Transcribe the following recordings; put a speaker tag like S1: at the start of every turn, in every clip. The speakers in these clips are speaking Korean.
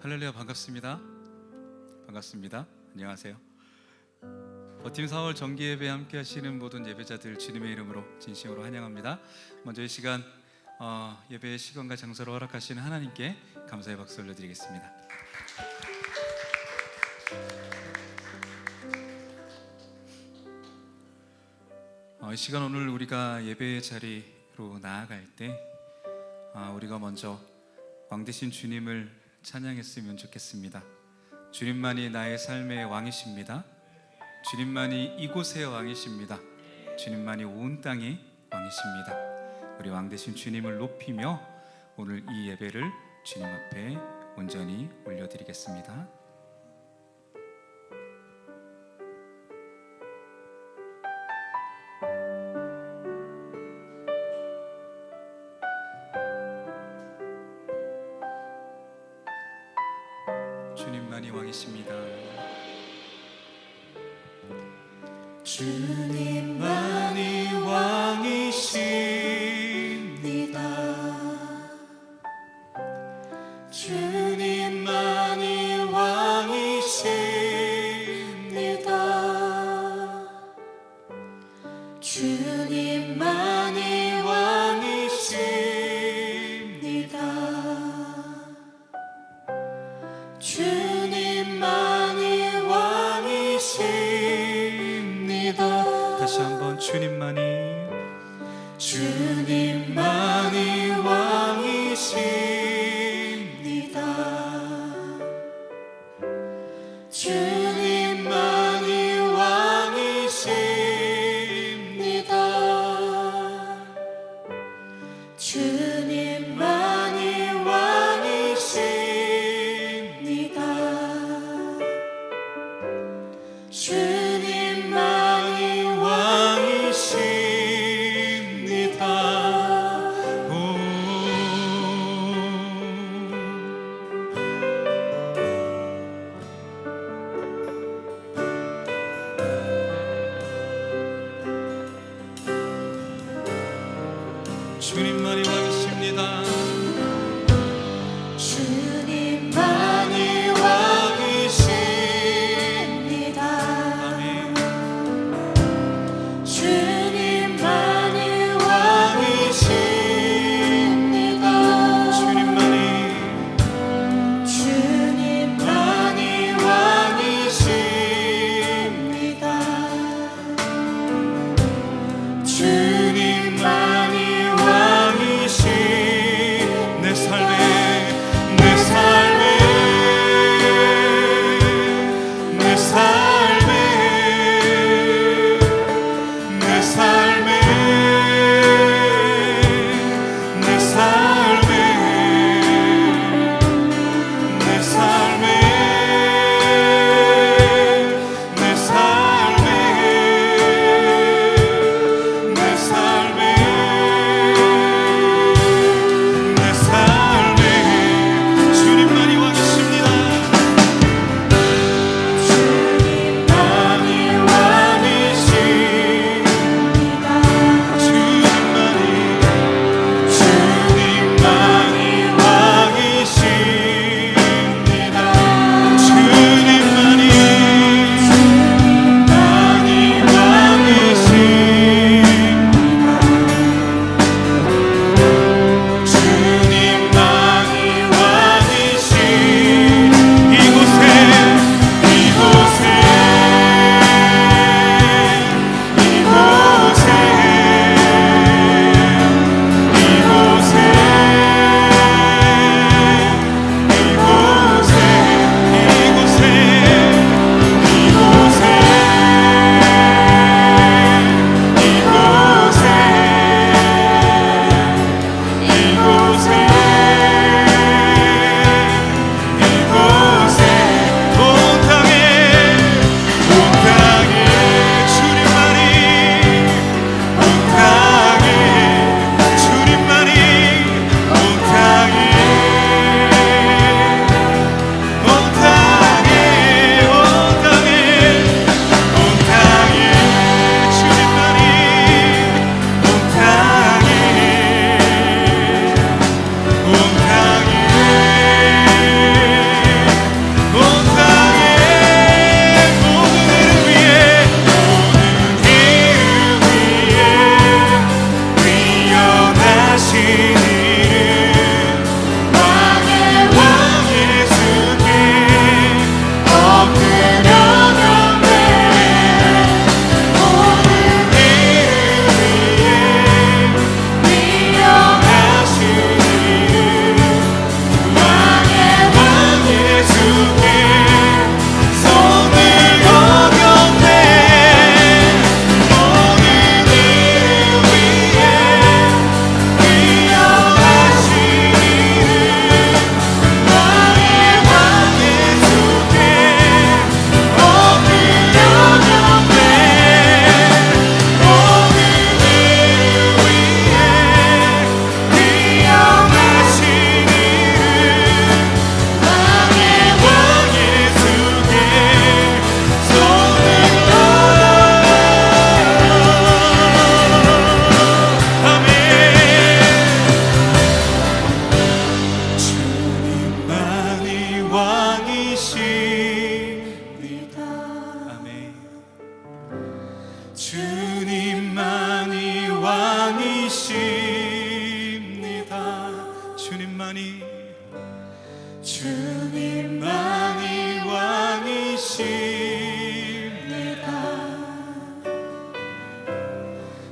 S1: 할렐루야, 반갑습니다. 안녕하세요. 버팀 4월 정기 예배 함께 하시는 모든 예배자들 주님의 이름으로 진심으로 환영합니다. 먼저 이 시간 예배의 시간과 장소를 허락하시는 하나님께 감사의 박수 올려드리겠습니다. 이 시간 오늘 우리가 예배의 자리로 나아갈 때 우리가 먼저 왕 되신 주님을 찬양했으면 좋겠습니다. 주님만이 나의 삶의 왕이십니다. 주님만이 이곳의 왕이십니다. 주님만이 온 땅의 왕이십니다. 우리 왕 되신 주님을 높이며 오늘 이 예배를 주님 앞에 온전히 올려드리겠습니다. 주님만이 왕이십니다.
S2: 주님만이 왕이십니다. 주님만이 왕이십니다. 주님만이 왕이십니다. 주님만이 왕이십니다.
S1: 다시 한번 주님만이
S2: 왕이십니다. 주님만이 왕이십니다. 주님만이 왕이십니다. 주님만이 왕이십니다.
S1: 주님만이 왕이십니다.
S2: 주님만이 왕이십니다.
S1: 아멘.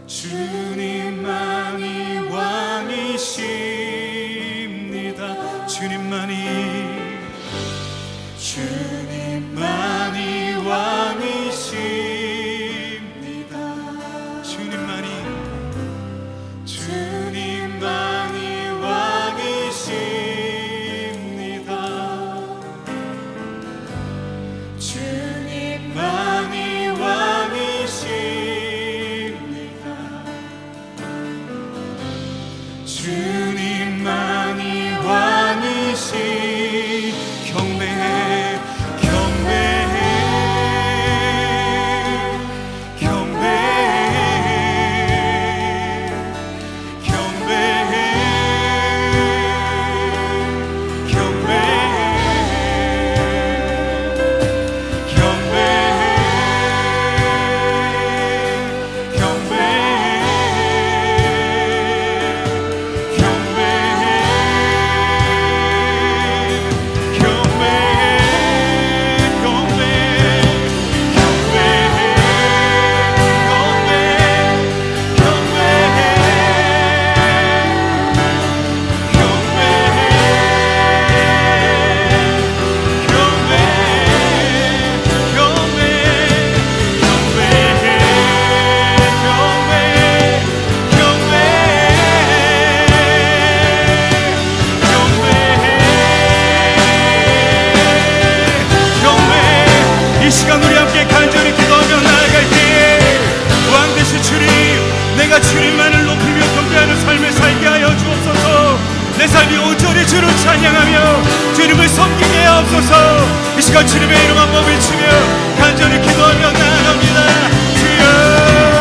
S1: 주님만이 왕이십니다. 주님만이 왕이십니다. 주님만이 왕이십니다. 주님만이 왕이십니다. 주님만이 왕이시 경배해 경배해 경배해 경배해 이 시간 우리 함께 간절히 기도하며 나아갈 때에 왕 되신 주님, 내가 주님만을 높이며 경배하는 삶을 살게 하여 주옵소서. 내 삶이 온전히 주를 찬양하며 주님을 섬기게 하옵소서. 이 시간 주님의 이름 한번 외치며 간절히 기도하며 나아갑니다. 주여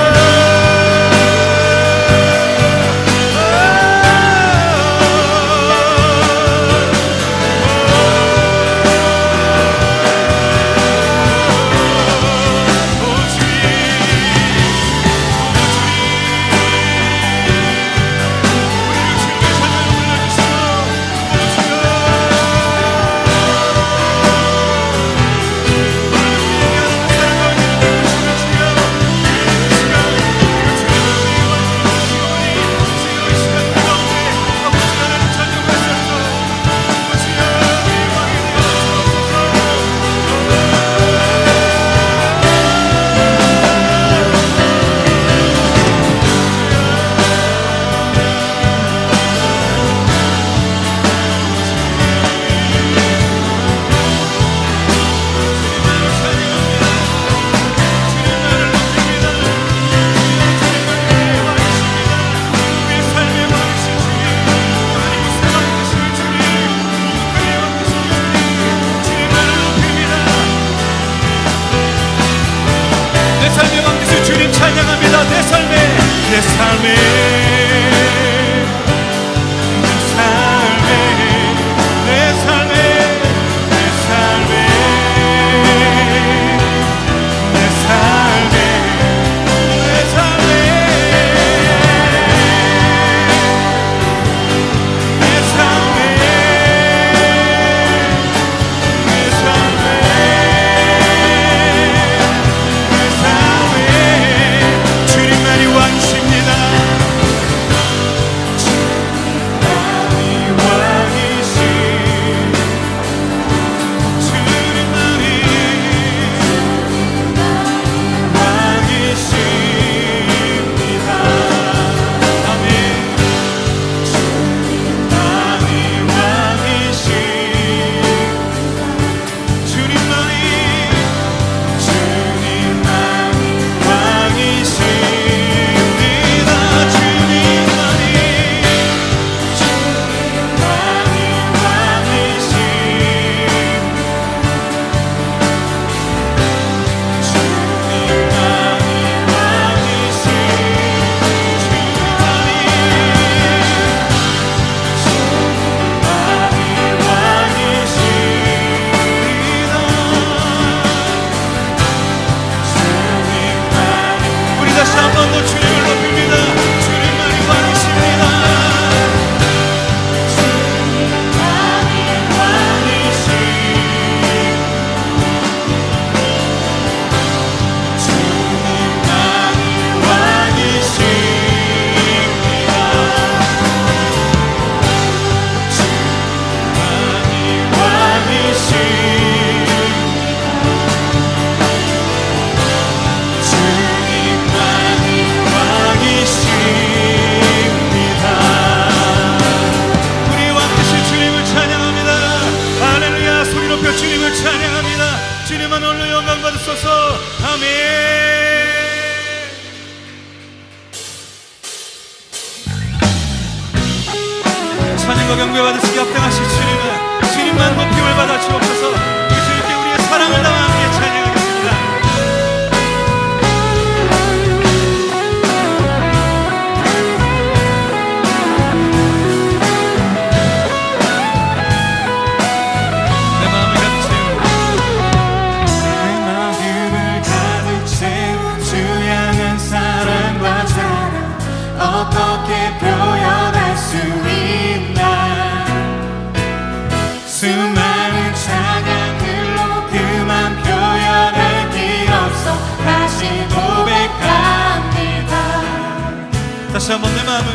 S1: 주님만이 왕이십니다. 주옵소서. 아멘. 찬양과 경배 받으시기 합당하신 주님은 주님만 높임을 받아 주옵소서. 이 주님께 우리의 사랑을 담아 함께 찬양하겠습니다. 내 마음을 가득 채운
S2: 주 향한 사랑과 사랑 어떻게 표현할 수 있나. 수많은 찬양들로 그만 표현할 길 없어 다시 고백합니다.
S1: 다시 한번 내
S2: 마음을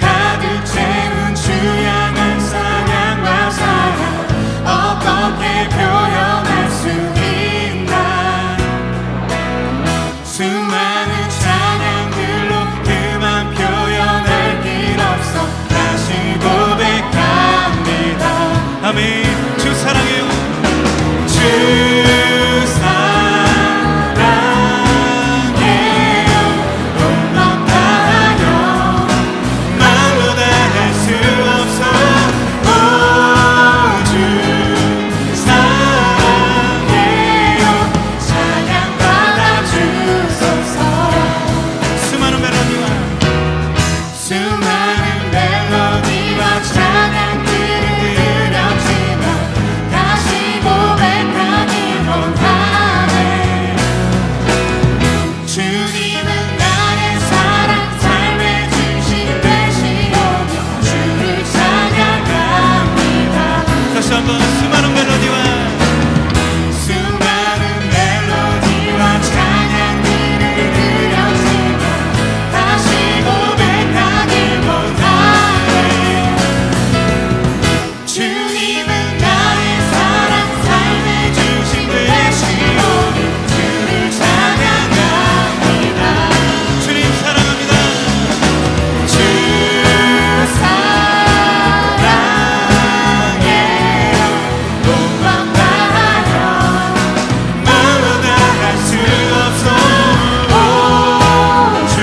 S2: 가득 채운 주 향한 사랑과 사랑 어떻게 표현할 수 있나. 수많은 찬양들로 그만 표현할 길 없어 다시 고백합니다.
S1: 아멘. 주 사랑해요.
S2: 주 사랑해요. 온 맘 다하여 말로 다 할 수 없어. 오, 주 사랑해요. 찬양 받아주소서.
S1: 수많은 멜로디와
S2: 수많은 멜로디와 찬양들을 드렸지만 다시 고백하길 원하네. 주님은 나의 사랑 삶의 중심 되시오며 주를 찬양합니다.
S1: 다시 한번 수많은 멜로디와
S2: 수많은 멜로디와 찬양들을 드렸지만 다시 고백하길 원하네. 주님은 나의 사랑 삶의 중심 되시오니 주를 찬양합니다.
S1: 주님 사랑합니다.
S2: 주 사랑해요. 온 맘 다하여 말로 다 할 수 없어. 오, 주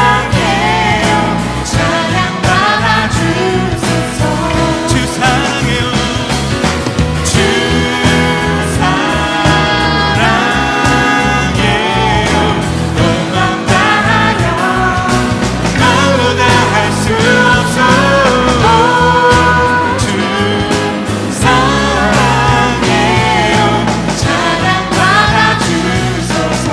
S2: 사랑해요. 찬양 받아주소서.
S1: 주 사랑해요.
S2: 주 사랑해요. 온 맘 다하여 말로 다 할 수 없어. 오, 주 사랑해요. 찬양 받아주소서.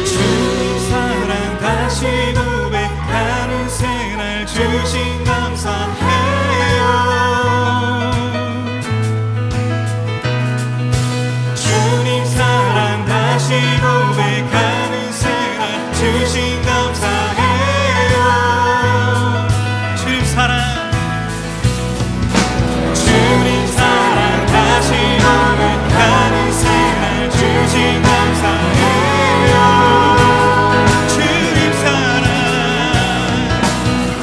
S2: 주님 사랑 다시 고백하는 새날 주신 감사해요. 주님 사랑 다시 고백하는 새날 주신 감사해요.
S1: 주님 사랑.
S2: 주님 사랑 다시 고백하는 새날 주신 감사해요.
S1: 주님 사랑.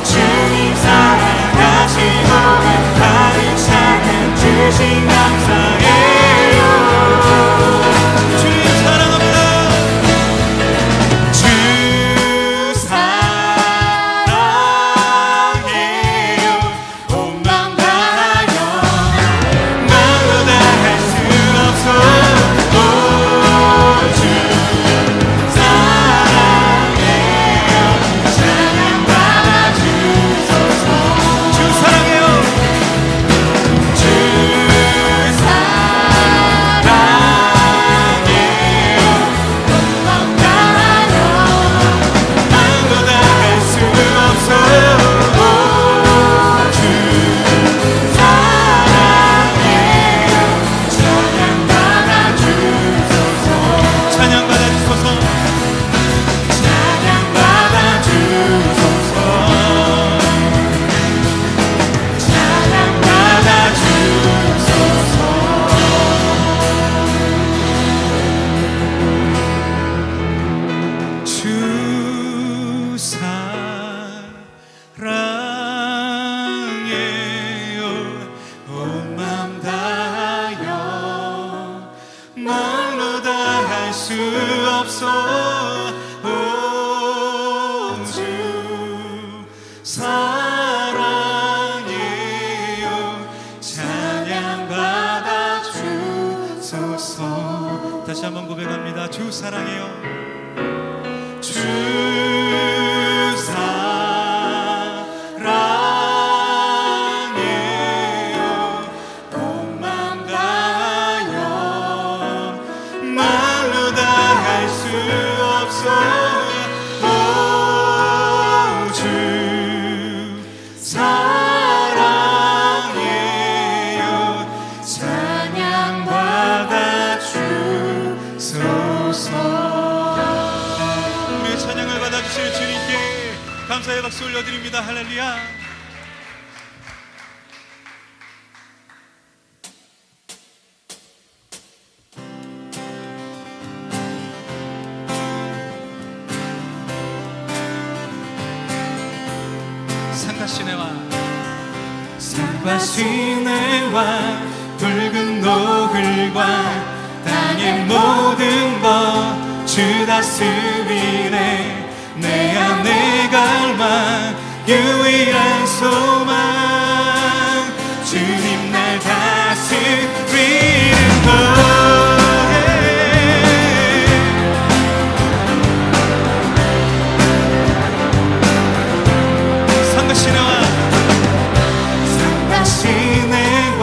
S2: 주님 사랑 오주 사랑해요 찬양받아 주소서.
S1: 다시 한번 고백합니다. 주 사랑해요.
S2: 주 사랑해요 온맘 다하여 말로 다 할 수 없어. 오주 사랑해요 찬양받아 주소서.
S1: 우리의 찬양을 받아주실 주님께 감사의 박수 올려드립니다. 할렐루야. 산과 시내와
S2: 산과 시내와 붉은 노을과 땅의 모든 것 주 다스리네. 내 안에 갈망 유일한 소망 주님 날 다스리는 것.
S1: 산과 시내와
S2: 산과 시내와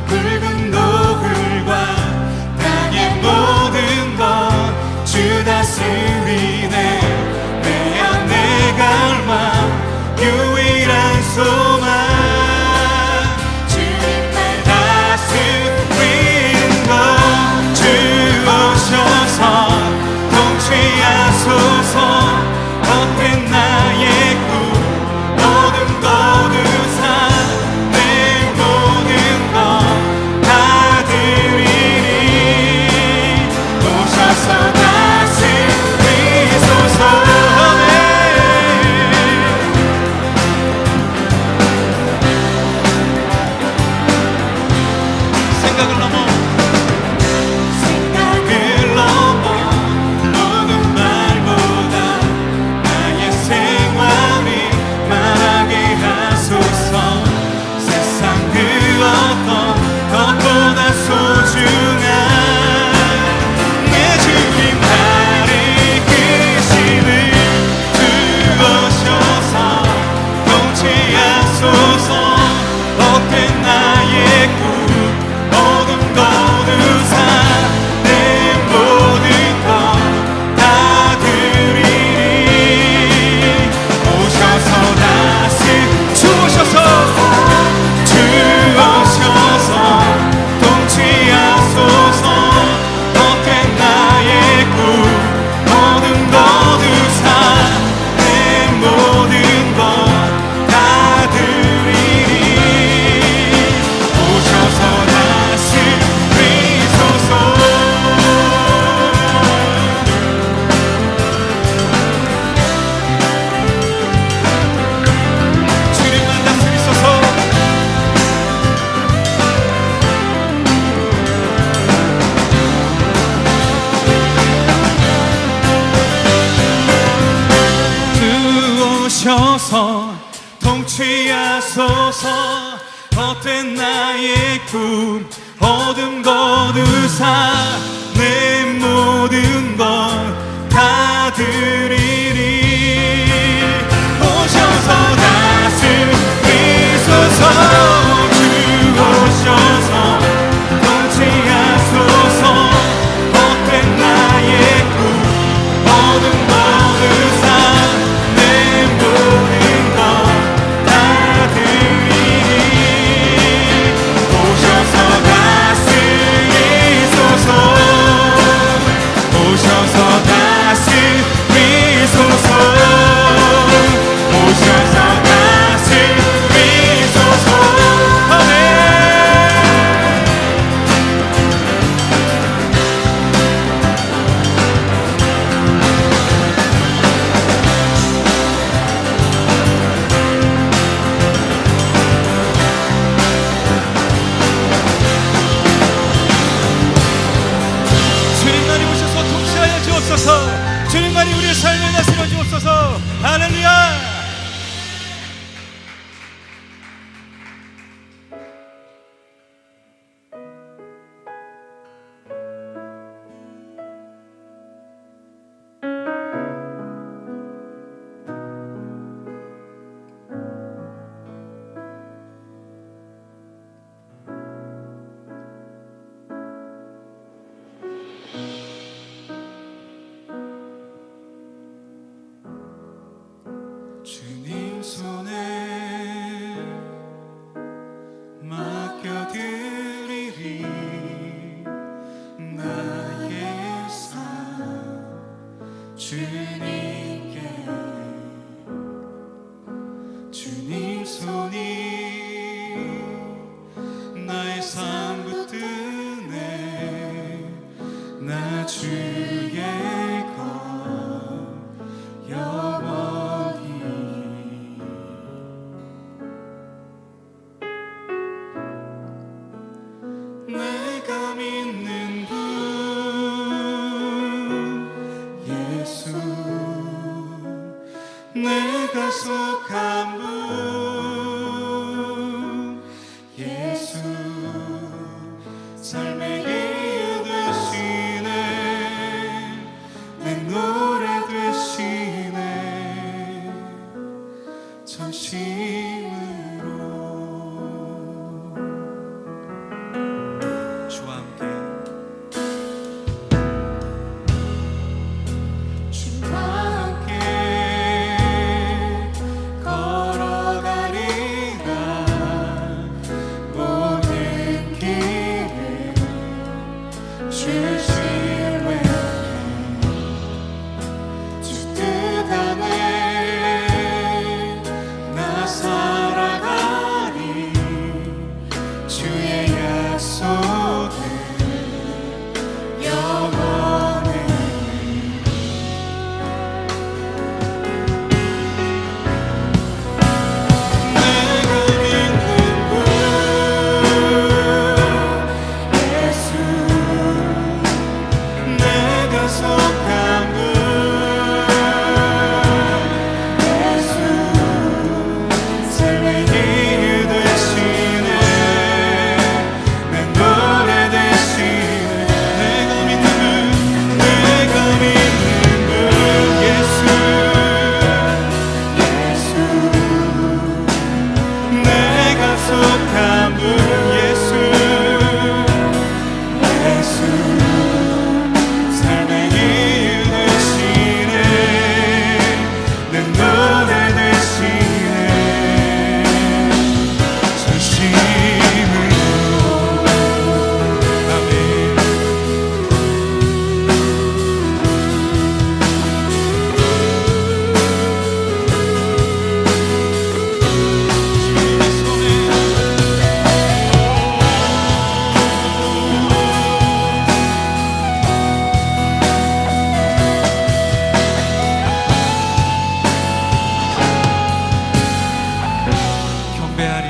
S2: 붉은 노을과 땅의 모든 것 주 다스리네. 내 안에 갈망 유일한 소망 주님 날 다스리는 것. 주 오셔서 통치하소서. 헛된 나의 꿈 모든 거두사 내 모든 것 다 드리니 오셔서 다스리소서.
S1: 생각을 넘어
S2: 생각을 넘어 모든 말보다 나의 생활이 말하게 하소서. 세상 그 어떤 것보다 소중한 내 주님 나를 이끄심을 주오셔서 통치하소서. 헛된 나의 꿈 모든 거두사 내 모든 것 다 드리니 오셔서 주오셔서 통치하소서. 헛된 나의 꿈 모든 거두사 내 모든 것 다 드리니 오셔서 다스리소서.
S1: 주님만 다스리소서.
S2: 주오셔서 통치하소서. 헛된 나의 꿈 어둠 거두사 내 모든 것 다 드리니 오셔서 다스리소서. 주오셔서 통치하소서. 헛된 나의 꿈 어둠 거두사 내 모든 것 다 드리니 오셔서 다스리소서. 오셔서 다스리소서.
S1: 주님만이 우리의 삶을 다스려 주옵소서. 할렐루야.
S2: 주님 손에 맡겨드리리 나의 삶 주님께. 주님 손이 나의 삶 붙드네. 나 주의 것 영원히. 내가 믿는 분 예수, 내가 속한 분 예수, 삶의 이유 되시네. 내 노래 되시네. 전심으로 주와 함께, 주와 함께 걸어가리라. 모든 길에 주시네. 주 뜻 안에 나 살아가리. 주의 약속은 영원해. 내가 믿는 분 예수, 내가 속한 분 예수, 삶의 이유 되시네. 내 노래 되시네. 내가 믿는 분, 내가 믿는 분 예수, 예수, 내가 속한 분 예수, 예수, 삶의 이유 되시네. 내 노래 되시네. 전심으로. 아멘. 주님의 손에 경배하리,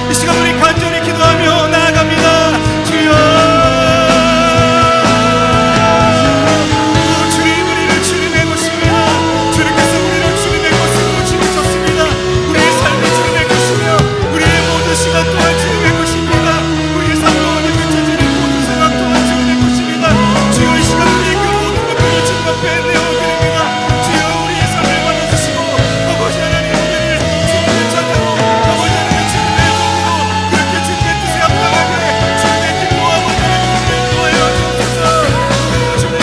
S2: 이 시간 우리 간절히 기도하며 나아갑니다. 주여, 주님, 우리를 주님의 것입니다. 주님께서 우리를 주님의 것으로 지으셨습니다. 우리의 삶이 주님의 것이며 우리의 모든 시간 또한 주님의 것입니다. 우리의 삶 가운데 펼쳐지는 모든 상황 또한 주님의 것입니다. 주여, 이 시간 우리의 그 모든 것들을 주님 앞에 내어드립니다. 주여, 우리의 삶을 받아주시고 아버지 하나님, 우리를 주님의 자녀로, 아버지 하나님 주님의 종으로 그렇게 주님의 뜻에 합당하게 주님의 기도와 아버지 하나님 인도하여 주옵소서. 주님,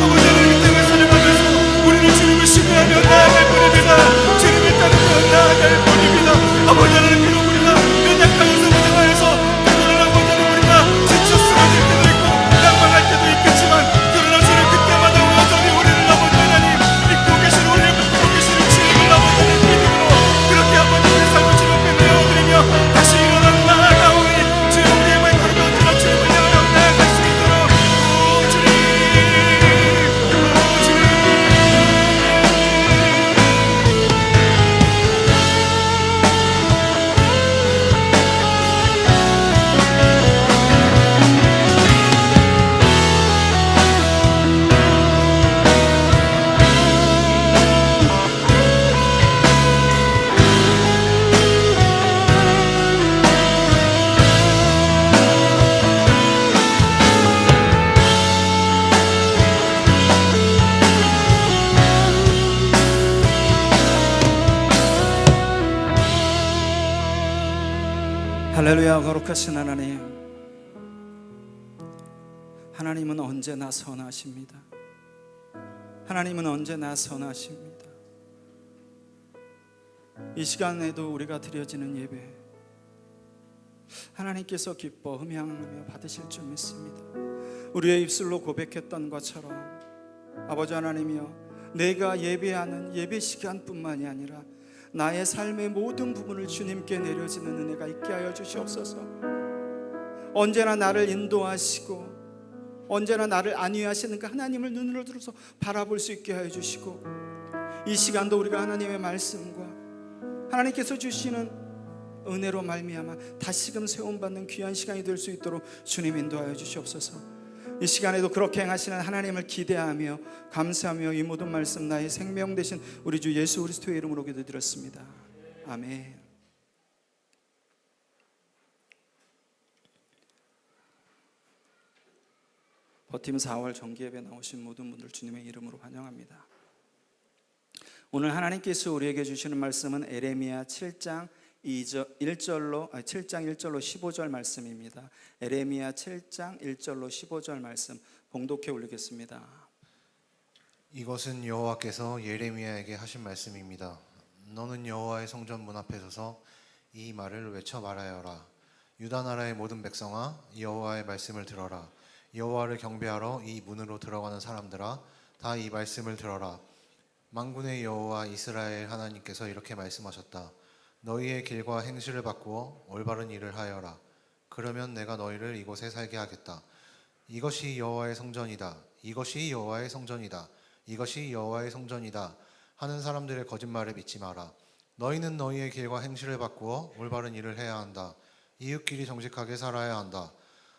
S2: 아버지 하나님 땅을 살아가면서 우리는 주님을 신뢰하며 나아갈 뿐입니다. 주님을 따르며 나아갈 뿐입니다. 아버지 하나님, 비록 우리가 연약하여서 무능하여서 때로는 아버지 하나님 우리가 지쳐 쓰러질 때도 있고 낙망할 때도 있겠지만, 그러나 주님 그때마다 여전히 우리를 아버지 하나님 믿고 계시는, 우리를 믿고 계시는 주님을 아버지 하나님 믿음으로 그렇게 아버지 우리의 삶을 주님 앞에 내어드리며 다시 일어나 나아가오니 주여, 우리의 마음 가운데 주님을 향하여 나아갈 수 있도록 오 주님, 오 주님.
S3: 할렐루야. 거룩하신 하나님, 하나님은 언제나 선하십니다. 하나님은 언제나 선하십니다. 이 시간에도 우리가 드려지는 예배, 하나님께서 기뻐 흠양하며 받으실 줄 믿습니다. 우리의 입술로 고백했던 것처럼 아버지 하나님이여, 내가 예배하는 예배 시간뿐만이 아니라 나의 삶의 모든 부분을 주님께 내려지는 은혜가 있게 하여 주시옵소서. 언제나 나를 인도하시고 언제나 나를 안위하시는 그 하나님을 눈으로 들어서 바라볼 수 있게 하여 주시고, 이 시간도 우리가 하나님의 말씀과 하나님께서 주시는 은혜로 말미암아 다시금 세움받는 귀한 시간이 될 수 있도록 주님 인도하여 주시옵소서. 이 시간에도 그렇게 행하시는 하나님을 기대하며 감사하며 이 모든 말씀 나의 생명 되신 우리 주 예수 그리스도의 이름으로 기도드렸습니다. 아멘. 버팀 4월 정기예배 나오신 모든 분들 주님의 이름으로 환영합니다. 오늘 하나님께서 우리에게 주시는 말씀은 에레미야 7장 1절로 15절 말씀입니다. 에레미야 7장 1절로 15절 말씀 봉독해 올리겠습니다.
S4: 이것은 여호와께서 예레미야에게 하신 말씀입니다. 너는 여호와의 성전 문 앞에 서서 이 말을 외쳐 말하여라. 유다 나라의 모든 백성아, 여호와의 말씀을 들어라. 여호와를 경배하러 이 문으로 들어가는 사람들아, 다 이 말씀을 들어라. 만군의 여호와 이스라엘 하나님께서 이렇게 말씀하셨다. 너희의 길과 행실을 바꾸어 올바른 일을 하여라. 그러면 내가 너희를 이곳에 살게 하겠다. 이것이 여호와의 성전이다. 이것이 여호와의 성전이다. 이것이 여호와의 성전이다 하는 사람들의 거짓말을 믿지 마라. 너희는 너희의 길과 행실을 바꾸어 올바른 일을 해야 한다. 이웃끼리 정직하게 살아야 한다.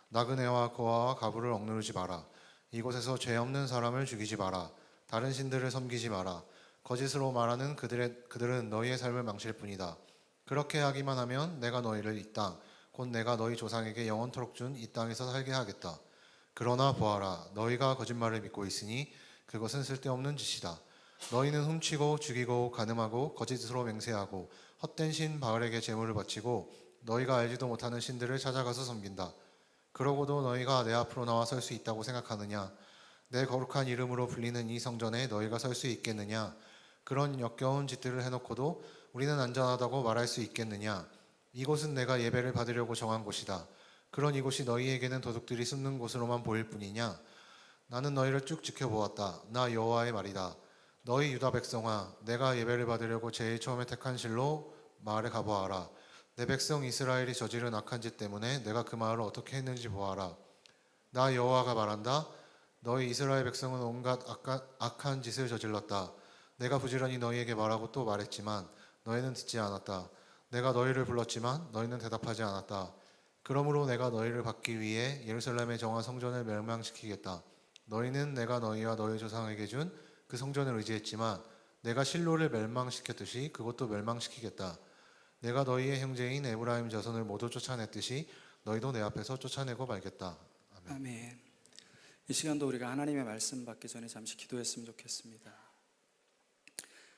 S4: 나그네와 고아와 가부를 억누르지 마라. 이곳에서 죄 없는 사람을 죽이지 마라. 다른 신들을 섬기지 마라. 거짓으로 말하는 그들은 너희의 삶을 망칠 뿐이다. 그렇게 하기만 하면 내가 너희를 이 땅, 곧 내가 너희 조상에게 영원토록 준 이 땅에서 살게 하겠다. 그러나 보아라, 너희가 거짓말을 믿고 있으니 그것은 쓸데없는 짓이다. 너희는 훔치고 죽이고 간음하고 거짓으로 맹세하고 헛된 신 바알에게 제물을 바치고 너희가 알지도 못하는 신들을 찾아가서 섬긴다. 그러고도 너희가 내 앞으로 나와 설 수 있다고 생각하느냐? 내 거룩한 이름으로 불리는 이 성전에 너희가 설 수 있겠느냐? 그런 역겨운 짓들을 해놓고도 우리는 안전하다고 말할 수 있겠느냐? 이곳은 내가 예배를 받으려고 정한 곳이다. 그런 이곳이 너희에게는 도둑들이 숨는 곳으로만 보일 뿐이냐? 나는 너희를 쭉 지켜보았다. 나 여호와의 말이다. 너희 유다 백성아, 내가 예배를 받으려고 제일 처음에 택한 실로 마을에 가보아라. 내 백성 이스라엘이 저지른 악한 짓 때문에 내가 그 마을을 어떻게 했는지 보아라. 나 여호와가 말한다. 너희 이스라엘 백성은 온갖 악한 짓을 저질렀다. 내가 부지런히 너희에게 말하고 또 말했지만 너희는 듣지 않았다. 내가 너희를 불렀지만 너희는 대답하지 않았다. 그러므로 내가 너희를 받기 위해 예루살렘에 정한 성전을 멸망시키겠다. 너희는 내가 너희와 너희 조상에게 준 그 성전을 의지했지만 내가 실로를 멸망시켰듯이 그것도 멸망시키겠다. 내가 너희의 형제인 에브라임 자손을 모두 쫓아냈듯이 너희도 내 앞에서 쫓아내고 말겠다. 아멘.
S3: 아멘. 이 시간도 우리가 하나님의 말씀 받기 전에 잠시 기도했으면 좋겠습니다.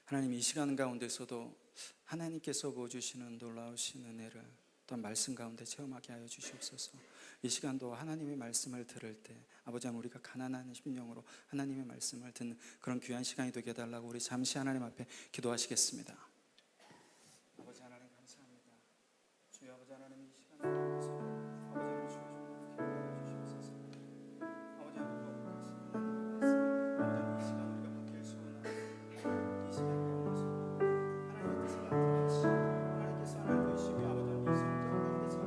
S3: 하나님, 이 시간 가운데서도 하나님께서 보여주시는 놀라우신 은혜를 또한 말씀 가운데 체험하게 하여 주시옵소서. 이 시간도 하나님의 말씀을 들을 때 아버지 하나님, 우리가 가난한 심령으로 하나님의 말씀을 듣는 그런 귀한 시간이 되게 해달라고 우리 잠시 하나님 앞에 기도하시겠습니다. 아버지 하나님 감사합니다. 주여 아버지 하나님, 이 시간 가운데서 아버지 하나님 주여 좀 주시옵소서. 아버지 하나님 거룩하신 하나님의 말씀, 아버지 하나님 이 시간 우리가 받길 소원하는 이 시간 가운데서 하나님의 뜻을 나타내시고 하나님께서 하나님 보시며 아버지 하나님 이 성전 가운데 지금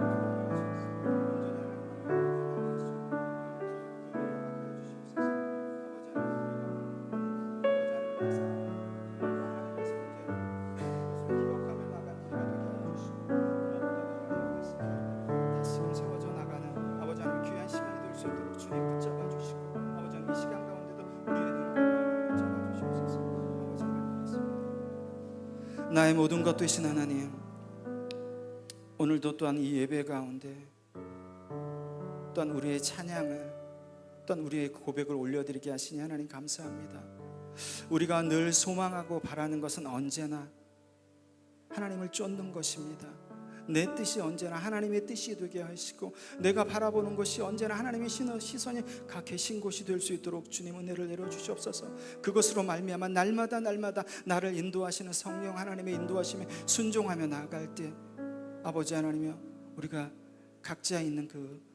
S3: 나의 모든 것 되신 하나님, 오늘도 또한 이 예배 가운데 또한 우리의 찬양을 또한 우리의 고백을 올려드리게 하시니 하나님 감사합니다. 우리가 늘 소망하고 바라는 것은 언제나 하나님을 쫓는 것입니다. 내 뜻이 언제나 하나님의 뜻이 되게 하시고 내가 바라보는 것이 언제나 하나님의 시선이 가 계신 곳이 될 수 있도록 주님 은혜를 내려주시옵소서. 그것으로 말미암아 날마다 나를 인도하시는 성령 하나님의 인도하심에 순종하며 나아갈 때 아버지 하나님이여, 우리가 각자 있는 그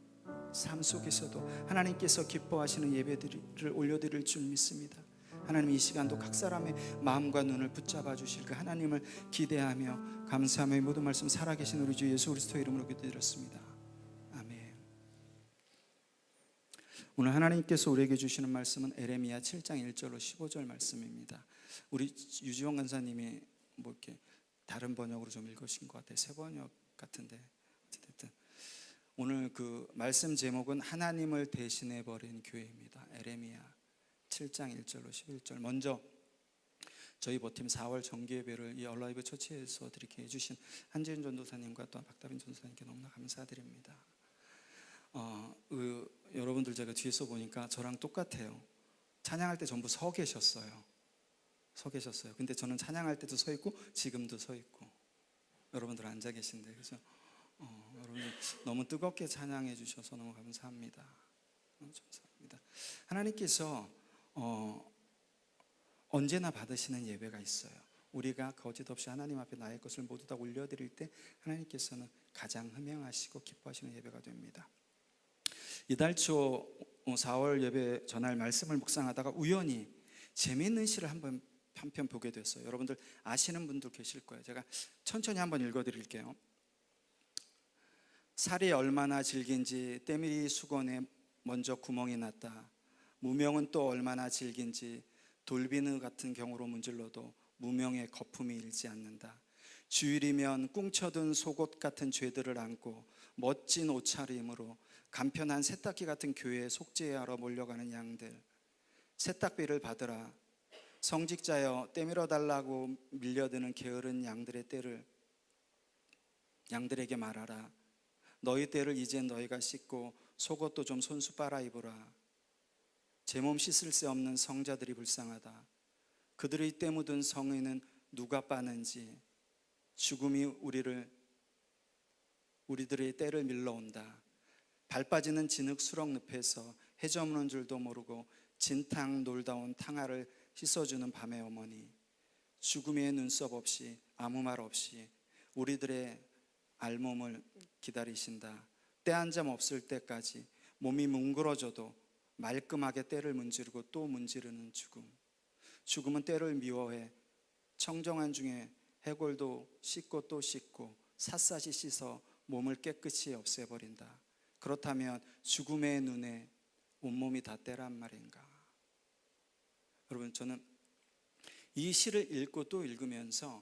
S3: 삶 속에서도 하나님께서 기뻐하시는 예배들을 올려드릴 줄 믿습니다. 하나님, 이 시간도 각 사람의 마음과 눈을 붙잡아 주실 그 하나님을 기대하며 감사하며 모든 말씀 살아계신 우리 주 예수 그리스도의 이름으로 기도드렸습니다. 아멘. 오늘 하나님께서 우리에게 주시는 말씀은 에레미야 7장 1절로 15절 말씀입니다. 우리 유지원 간사님이 뭐 이렇게 다른 번역으로 좀 읽으신 것 같아요. 새 번역 같은데 어쨌든 오늘 그 말씀 제목은 하나님을 대신해 버린 교회입니다. 에레미야 7장 1절로 11절. 먼저 저희 버팀 4월 정기예배를 이 얼라이브 처치에서 드리게 해주신 한재윤 전도사님과 또 박다빈 전도사님께 너무나 감사드립니다. 여러분들 제가 뒤에서 보니까 저랑 똑같아요. 찬양할 때 전부 서 계셨어요. 근데 저는 찬양할 때도 서 있고 지금도 서 있고 여러분들 앉아 계신데, 그죠? 여러분들 너무 뜨겁게 찬양해 주셔서 너무 감사합니다. 감사합니다. 하나님께서 언제나 받으시는 예배가 있어요. 우리가 거짓없이 하나님 앞에 나의 것을 모두 다 올려드릴 때 하나님께서는 가장 흠명하시고 기뻐하시는 예배가 됩니다. 이달 초 4월 예배 전할 말씀을 묵상하다가 우연히 재미있는 시를 한 편 보게 됐어요. 여러분들 아시는 분들 계실 거예요. 제가 천천히 한번 읽어드릴게요. 살이 얼마나 질긴지 때밀이 수건에 먼저 구멍이 났다. 무명은 또 얼마나 질긴지 돌비느 같은 경우로 문질러도 무명의 거품이 일지 않는다. 주일이면 꿍쳐든 속옷 같은 죄들을 안고 멋진 옷차림으로 간편한 세탁기 같은 교회에 속죄하러 몰려가는 양들, 세탁비를 받으라. 성직자여 떼밀어 달라고 밀려드는 게으른 양들에게 말하라. 너희 때를 이젠 너희가 씻고 속옷도 좀 손수 빨아 입으라. 제 몸 씻을 새 없는 성자들이 불쌍하다. 그들의 때 묻은 성의는 누가 빠는지 죽음이 우리들의 때를 밀러온다. 발 빠지는 진흙 수렁 늪에서 해저무는 줄도 모르고 진탕 놀다 온 탕아를 씻어주는 밤의 어머니, 죽음의 눈썹 없이 아무 말 없이 우리들의 알몸을 기다리신다. 때 한 잠 없을 때까지 몸이 뭉그러져도 말끔하게 때를 문지르고 또 문지르는 죽음. 죽음은 때를 미워해 청정한 중에 해골도 씻고 또 씻고 샅샅이 씻어 몸을 깨끗이 없애버린다. 그렇다면 죽음의 눈에 온몸이 다 때란 말인가? 여러분, 저는 이 시를 읽고 또 읽으면서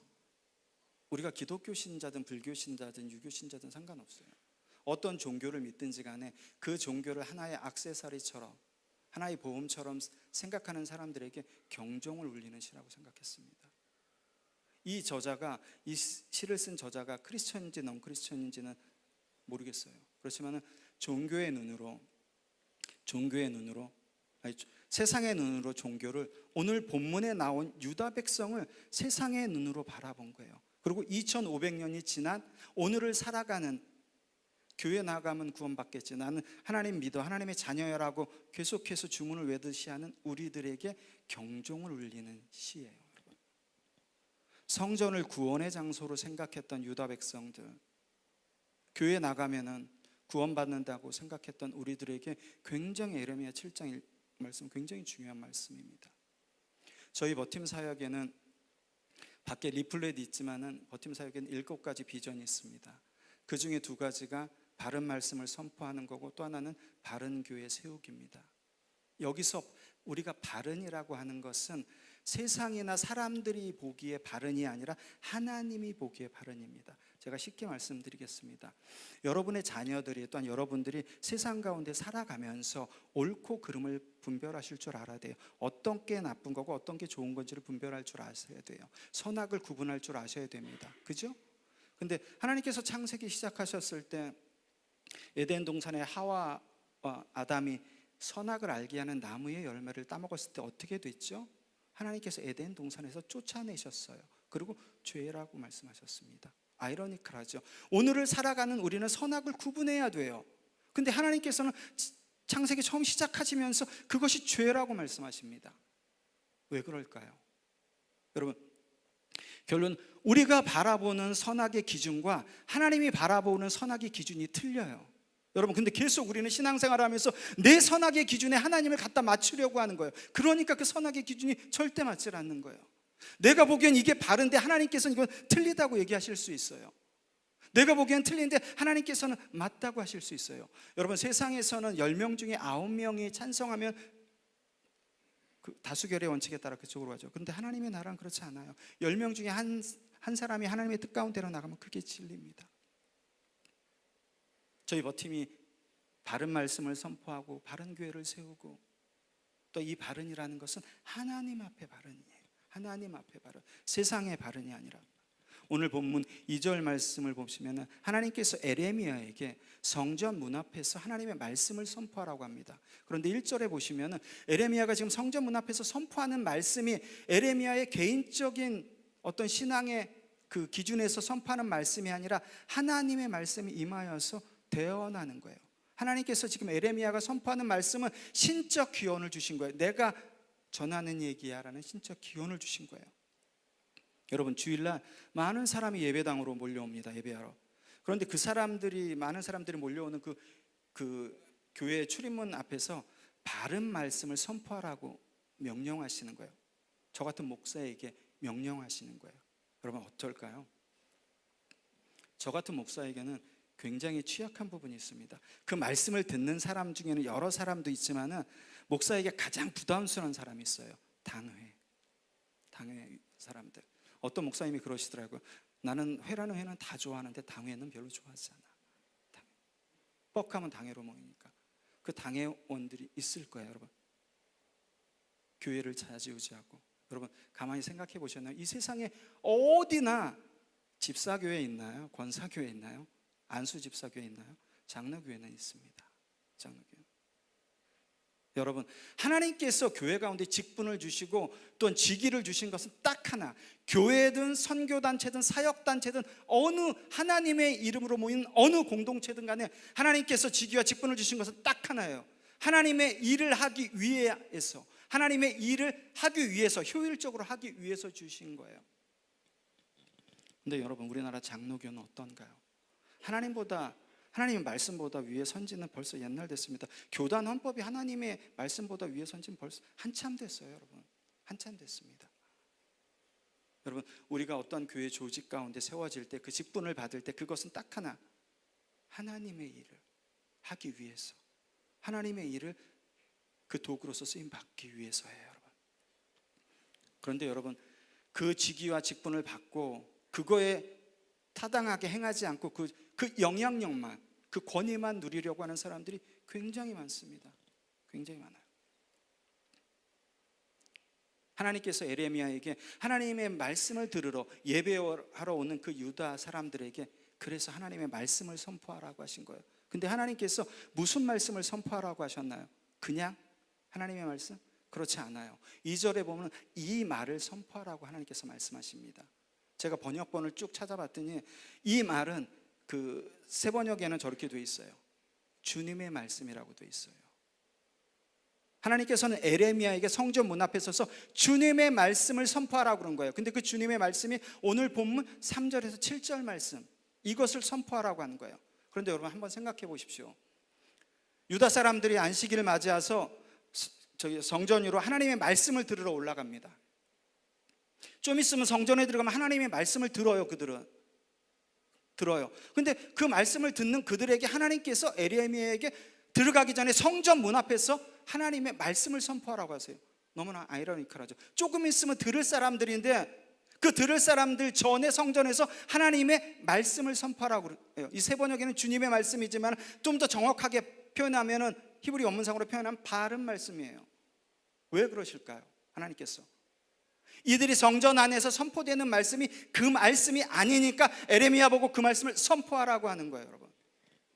S3: 우리가 기독교 신자든 불교 신자든 유교 신자든 상관없어요. 어떤 종교를 믿든지 간에 그 종교를 하나의 액세서리처럼, 하나의 보험처럼 생각하는 사람들에게 경종을 울리는 시라고 생각했습니다. 이 저자가, 이 시를 쓴 저자가 크리스천인지 넌 크리스천인지는 모르겠어요. 그렇지만 종교의 눈으로 세상의 눈으로 종교를, 오늘 본문에 나온 유다 백성을 세상의 눈으로 바라본 거예요. 그리고 2500년이 지난 오늘을 살아가는, 교회 나가면 구원받겠지, 나는 하나님 믿어, 하나님의 자녀야라고 계속해서 주문을 외듯이 하는 우리들에게 경종을 울리는 시예요. 여러분. 성전을 구원의 장소로 생각했던 유다 백성들, 교회 나가면은 구원받는다고 생각했던 우리들에게 굉장히, 예레미야 7장 말씀 굉장히 중요한 말씀입니다. 저희 버팀 사역에는 밖에 리플렛이 있지만은 버팀 사역에는 7가지 비전이 있습니다. 그 중에 2가지가 바른 말씀을 선포하는 거고, 또 하나는 바른 교회 세우기입니다. 여기서 우리가 바른이라고 하는 것은 세상이나 사람들이 보기에 바른이 아니라 하나님이 보기에 바른입니다. 제가 쉽게 말씀드리겠습니다. 여러분의 자녀들이, 또한 여러분들이 세상 가운데 살아가면서 옳고 그름을 분별하실 줄 알아야 돼요. 어떤 게 나쁜 거고 어떤 게 좋은 건지를 분별할 줄 아셔야 돼요. 선악을 구분할 줄 아셔야 됩니다. 그죠? 근데 하나님께서 창세기 시작하셨을 때 에덴 동산에 하와와 아담이 선악을 알게 하는 나무의 열매를 따먹었을 때 어떻게 됐죠? 하나님께서 에덴 동산에서 쫓아내셨어요. 그리고 죄라고 말씀하셨습니다. 아이러니컬하죠. 오늘을 살아가는 우리는 선악을 구분해야 돼요. 근데 하나님께서는 창세기 처음 시작하시면서 그것이 죄라고 말씀하십니다. 왜 그럴까요? 여러분, 결론, 우리가 바라보는 선악의 기준과 하나님이 바라보는 선악의 기준이 틀려요. 여러분, 근데 계속 우리는 신앙생활을 하면서 내 선악의 기준에 하나님을 갖다 맞추려고 하는 거예요. 그러니까 그 선악의 기준이 절대 맞지 않는 거예요. 내가 보기엔 이게 바른데 하나님께서는 이건 틀리다고 얘기하실 수 있어요. 내가 보기엔 틀린데 하나님께서는 맞다고 하실 수 있어요. 여러분, 세상에서는 10명 중에 9명이 찬성하면 그 다수결의 원칙에 따라 그쪽으로 가죠. 그런데 하나님의 나라는 그렇지 않아요. 10명 중에 한 사람이 하나님의 뜻 가운데로 나가면 그게 진리입니다. 저희 버팀이 바른 말씀을 선포하고 바른 교회를 세우고, 또 이 바른이라는 것은 하나님 앞에 바른이에요. 하나님 앞에 바른, 세상의 바른이 아니라. 오늘 본문 2절 말씀을 보시면 하나님께서 에레미야에게 성전 문 앞에서 하나님의 말씀을 선포하라고 합니다. 그런데 1절에 보시면 에레미야가 지금 성전 문 앞에서 선포하는 말씀이 에레미야의 개인적인 어떤 신앙의 그 기준에서 선포하는 말씀이 아니라 하나님의 말씀이 임하여서 대언하는 거예요. 하나님께서 지금 에레미야가 선포하는 말씀은 신적 기원을 주신 거예요. 내가 전하는 얘기야라는 신적 기원을 주신 거예요. 여러분, 주일날 많은 사람이 예배당으로 몰려옵니다. 예배하러. 그런데 많은 사람들이 몰려오는 그 교회 출입문 앞에서 바른 말씀을 선포하라고 명령하시는 거예요. 저 같은 목사에게 명령하시는 거예요. 여러분, 어떨까요? 저 같은 목사에게는 굉장히 취약한 부분이 있습니다. 그 말씀을 듣는 사람 중에는 여러 사람도 있지만은 목사에게 가장 부담스러운 사람이 있어요. 당회 사람들. 어떤 목사님이 그러시더라고요. 나는 회라는 회는 다 좋아하는데 당회는 별로 좋아하지 않아. 뻑하면 당회로 모이니까. 그 당회원들이 있을 거예요, 여러분. 교회를 좌지우지하고. 여러분, 가만히 생각해 보셨나요? 이 세상에 어디나 집사교회 있나요? 권사교회 있나요? 안수집사교회 있나요? 장로교회는 있습니다. 장로교회. 여러분, 하나님께서 교회 가운데 직분을 주시고 또는 직위를 주신 것은 딱 하나. 교회든 선교단체든 사역단체든 어느 하나님의 이름으로 모인 어느 공동체든 간에 하나님께서 직위와 직분을 주신 것은 딱 하나예요. 하나님의 일을 하기 위해서, 하나님의 일을 하기 위해서, 효율적으로 하기 위해서 주신 거예요. 근데 여러분, 우리나라 장로교는 어떤가요? 하나님의 말씀보다 위에 선지는 벌써 옛날 됐습니다. 교단 헌법이 하나님의 말씀보다 위에 선지는 벌써 한참 됐어요, 여러분. 한참 됐습니다. 여러분, 우리가 어떤 교회 조직 가운데 세워질 때, 그 직분을 받을 때 그것은 딱 하나. 하나님의 일을 하기 위해서, 하나님의 일을 그 도구로서 쓰임 받기 위해서예요, 여러분. 그런데 여러분, 그 직위와 직분을 받고 그거에 타당하게 행하지 않고 그 영향력만, 그 권위만 누리려고 하는 사람들이 굉장히 많습니다. 굉장히 많아요. 하나님께서 에레미야에게 하나님의 말씀을 들으러 예배하러 오는 그 유다 사람들에게 그래서 하나님의 말씀을 선포하라고 하신 거예요. 근데 하나님께서 무슨 말씀을 선포하라고 하셨나요? 그냥 하나님의 말씀? 그렇지 않아요. 2절에 보면 이 말을 선포하라고 하나님께서 말씀하십니다. 제가 번역본을 쭉 찾아봤더니 이 말은 그 새 번역에는 저렇게 돼 있어요. 주님의 말씀이라고 돼 있어요. 하나님께서는 에레미야에게 성전 문 앞에 서서 주님의 말씀을 선포하라고 그런 거예요. 근데 그 주님의 말씀이 오늘 본문 3절에서 7절 말씀, 이것을 선포하라고 하는 거예요. 그런데 여러분 한번 생각해 보십시오. 유다 사람들이 안식일을 맞이해서 성전 위로 하나님의 말씀을 들으러 올라갑니다. 좀 있으면 성전에 들어가면 하나님의 말씀을 들어요. 그들은 들어요. 근데 그 말씀을 듣는 그들에게 하나님께서 에레미야에게 들어가기 전에 성전 문 앞에서 하나님의 말씀을 선포하라고 하세요. 너무나 아이러니컬하죠. 조금 있으면 들을 사람들인데 그 들을 사람들 전에 성전에서 하나님의 말씀을 선포하라고 해요. 이 새 번역에는 주님의 말씀이지만 좀 더 정확하게 표현하면은 히브리 원문상으로 표현하면 바른 말씀이에요. 왜 그러실까요? 하나님께서 이들이 성전 안에서 선포되는 말씀이 그 말씀이 아니니까 에레미야 보고 그 말씀을 선포하라고 하는 거예요. 여러분,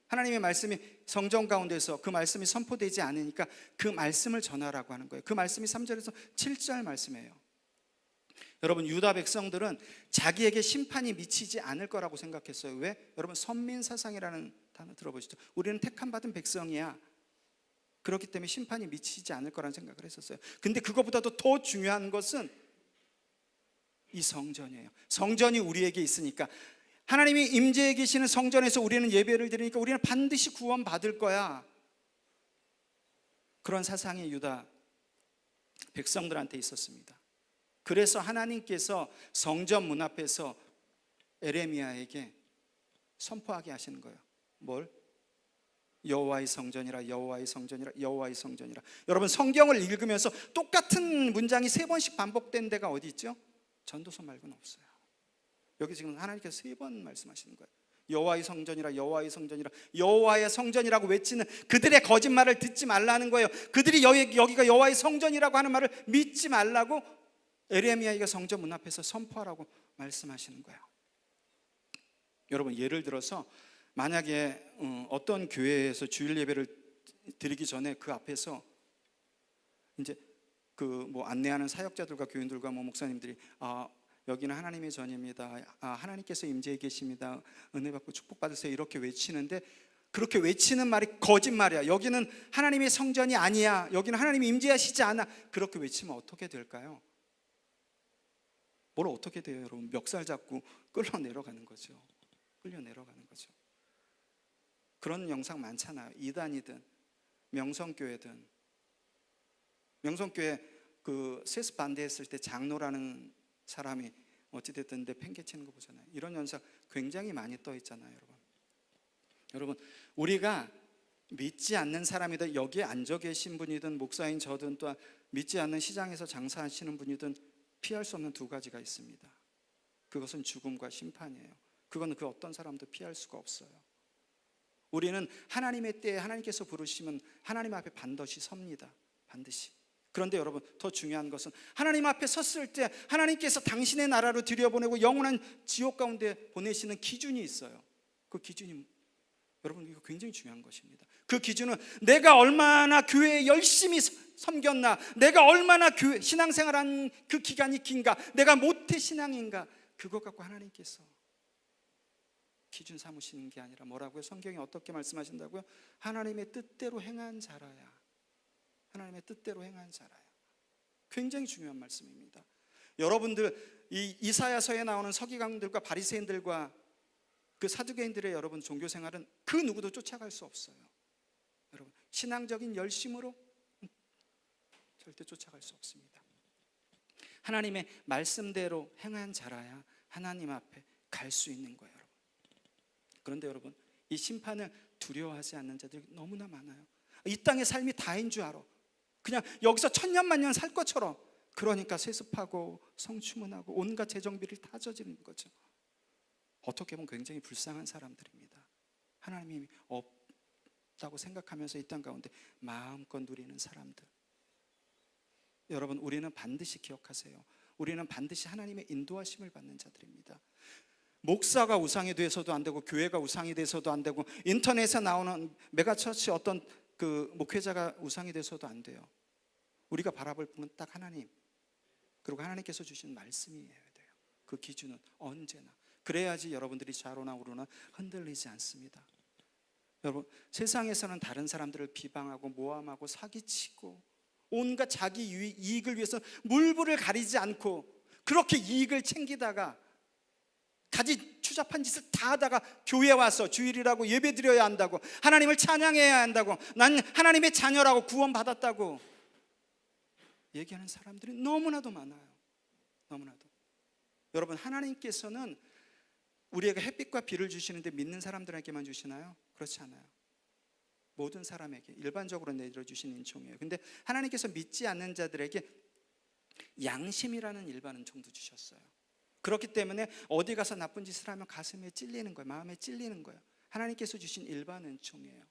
S3: 하나님의 말씀이 성전 가운데서 그 말씀이 선포되지 않으니까 그 말씀을 전하라고 하는 거예요. 그 말씀이 3절에서 7절 말씀이에요. 여러분, 유다 백성들은 자기에게 심판이 미치지 않을 거라고 생각했어요. 왜? 여러분, 선민사상이라는 단어 들어보시죠. 우리는 택함 받은 백성이야. 그렇기 때문에 심판이 미치지 않을 거라는 생각을 했었어요. 근데 그것보다도 더 중요한 것은 이 성전이에요. 성전이 우리에게 있으니까, 하나님이 임재해 계시는 성전에서 우리는 예배를 드리니까 우리는 반드시 구원받을 거야. 그런 사상이 유다 백성들한테 있었습니다. 그래서 하나님께서 성전 문 앞에서 에레미야에게 선포하게 하시는 거예요. 뭘? 여호와의 성전이라, 여호와의 성전이라, 여호와의 성전이라. 여러분, 성경을 읽으면서 똑같은 문장이 3번씩 반복된 데가 어디 있죠? 전도서 말고는 없어요. 여기 지금 하나님께서 3번 말씀하시는 거예요. 여호와의 성전이라, 여호와의 성전이라, 여호와의 성전이라고 외치는 그들의 거짓말을 듣지 말라는 거예요. 그들이 여기가 여호와의 성전이라고 하는 말을 믿지 말라고 에레미야가 성전 문 앞에서 선포하라고 말씀하시는 거예요. 여러분, 예를 들어서 만약에 어떤 교회에서 주일 예배를 드리기 전에 그 앞에서 이제 그 뭐 안내하는 사역자들과 교인들과 뭐 목사님들이 여기는 하나님의 전입니다. 하나님께서 임재해 계십니다. 은혜 받고 축복 받으세요. 이렇게 외치는데, 그렇게 외치는 말이 거짓말이야. 여기는 하나님의 성전이 아니야. 여기는 하나님이 임재하시지 않아. 그렇게 외치면 어떻게 될까요? 뭘 어떻게 돼요, 여러분? 멱살 잡고 끌려 내려가는 거죠. 끌려 내려가는 거죠. 그런 영상 많잖아요. 이단이든 명성교회든. 명성교회 그 세습 반대했을 때 장로라는 사람이 어찌됐든 내 팽개치는 거 보잖아요. 이런 현상 굉장히 많이 떠 있잖아요, 여러분. 여러분, 우리가 믿지 않는 사람이든 여기에 앉아 계신 분이든 목사인 저든 또한 믿지 않는 시장에서 장사하시는 분이든 피할 수 없는 2가지가 있습니다. 그것은 죽음과 심판이에요. 그건 그 어떤 사람도 피할 수가 없어요. 우리는 하나님의 때에 하나님께서 부르시면 하나님 앞에 반드시 섭니다. 반드시. 그런데 여러분, 더 중요한 것은 하나님 앞에 섰을 때 하나님께서 당신의 나라로 들여보내고 영원한 지옥 가운데 보내시는 기준이 있어요. 그 기준이, 여러분, 이거 굉장히 중요한 것입니다. 그 기준은 내가 얼마나 교회에 열심히 섬겼나, 내가 얼마나 교회 신앙생활한 그 기간이 긴가, 내가 모태신앙인가, 그것 갖고 하나님께서 기준 삼으시는 게 아니라 뭐라고요? 성경이 어떻게 말씀하신다고요? 하나님의 뜻대로 행한 자라야. 하나님의 뜻대로 행한 자라야. 굉장히 중요한 말씀입니다. 여러분들, 이 이사야서에 나오는 서기관들과 바리새인들과 그 사두개인들의 여러분 종교 생활은 그 누구도 쫓아갈 수 없어요. 여러분, 신앙적인 열심으로 절대 쫓아갈 수 없습니다. 하나님의 말씀대로 행한 자라야 하나님 앞에 갈 수 있는 거예요, 여러분. 그런데 여러분, 이 심판을 두려워하지 않는 자들이 너무나 많아요. 이 땅의 삶이 다인 줄 알아. 그냥 여기서 천년만년 살 것처럼. 그러니까 세습하고 성추문하고 온갖 재정비를 다 저지르는 거죠. 어떻게 보면 굉장히 불쌍한 사람들입니다. 하나님이 없다고 생각하면서 이 땅 가운데 마음껏 누리는 사람들. 여러분, 우리는 반드시 기억하세요. 우리는 반드시 하나님의 인도하심을 받는 자들입니다. 목사가 우상이 돼서도 안 되고, 교회가 우상이 돼서도 안 되고, 인터넷에 나오는 메가처치 어떤 그 목회자가 우상이 돼서도 안 돼요. 우리가 바라볼 분은 딱 하나님, 그리고 하나님께서 주신 말씀이어야 돼요. 그 기준은 언제나. 그래야지 여러분들이 좌로나 우로나 흔들리지 않습니다. 여러분, 세상에서는 다른 사람들을 비방하고 모함하고 사기치고 온갖 자기 이익을 위해서 물불을 가리지 않고 그렇게 이익을 챙기다가 가지 추잡한 짓을 다 하다가 교회에 와서 주일이라고 예배 드려야 한다고, 하나님을 찬양해야 한다고, 난 하나님의 자녀라고 구원받았다고 얘기하는 사람들이 너무나도 많아요. 너무나도. 여러분, 하나님께서는 우리에게 햇빛과 비를 주시는데 믿는 사람들에게만 주시나요? 그렇지 않아요. 모든 사람에게 일반적으로 내려주신 은총이에요. 근데 하나님께서 믿지 않는 자들에게 양심이라는 일반 은총도 주셨어요. 그렇기 때문에 어디 가서 나쁜 짓을 하면 가슴에 찔리는 거예요. 마음에 찔리는 거예요. 하나님께서 주신 일반 은총이에요.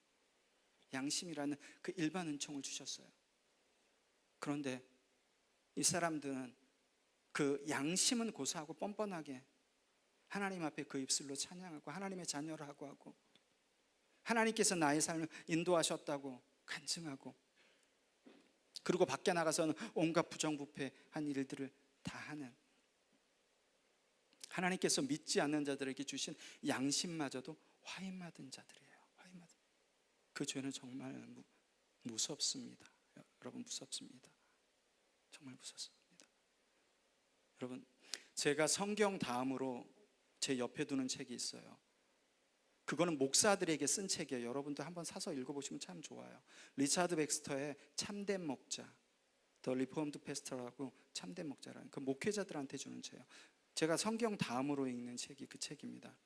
S3: 양심이라는 그 일반 은총을 주셨어요. 그런데 이 사람들은 그 양심은 고사하고 뻔뻔하게 하나님 앞에 그 입술로 찬양하고 하나님의 자녀라고 하고 하나님께서 나의 삶을 인도하셨다고 간증하고, 그리고 밖에 나가서는 온갖 부정부패한 일들을 다 하는, 하나님께서 믿지 않는 자들에게 주신 양심마저도 화인받은 자들이에요. 화인받은. 그 죄는 정말 무섭습니다. 여러분, 무섭습니다. 정말 무섭습니다. 여러분, 제가 성경 다음으로 제 옆에 두는 책이 있어요. 그거는 목사들에게 쓴 책이에요. 여러분도 한번 사서 읽어보시면 참 좋아요. 리차드 백스터의 참된 목자, The Reformed Pastor라고, 참된 목자라는 그 목회자들한테 주는 책이에요. 제가 성경 다음으로 읽는 책이 그 책입니다.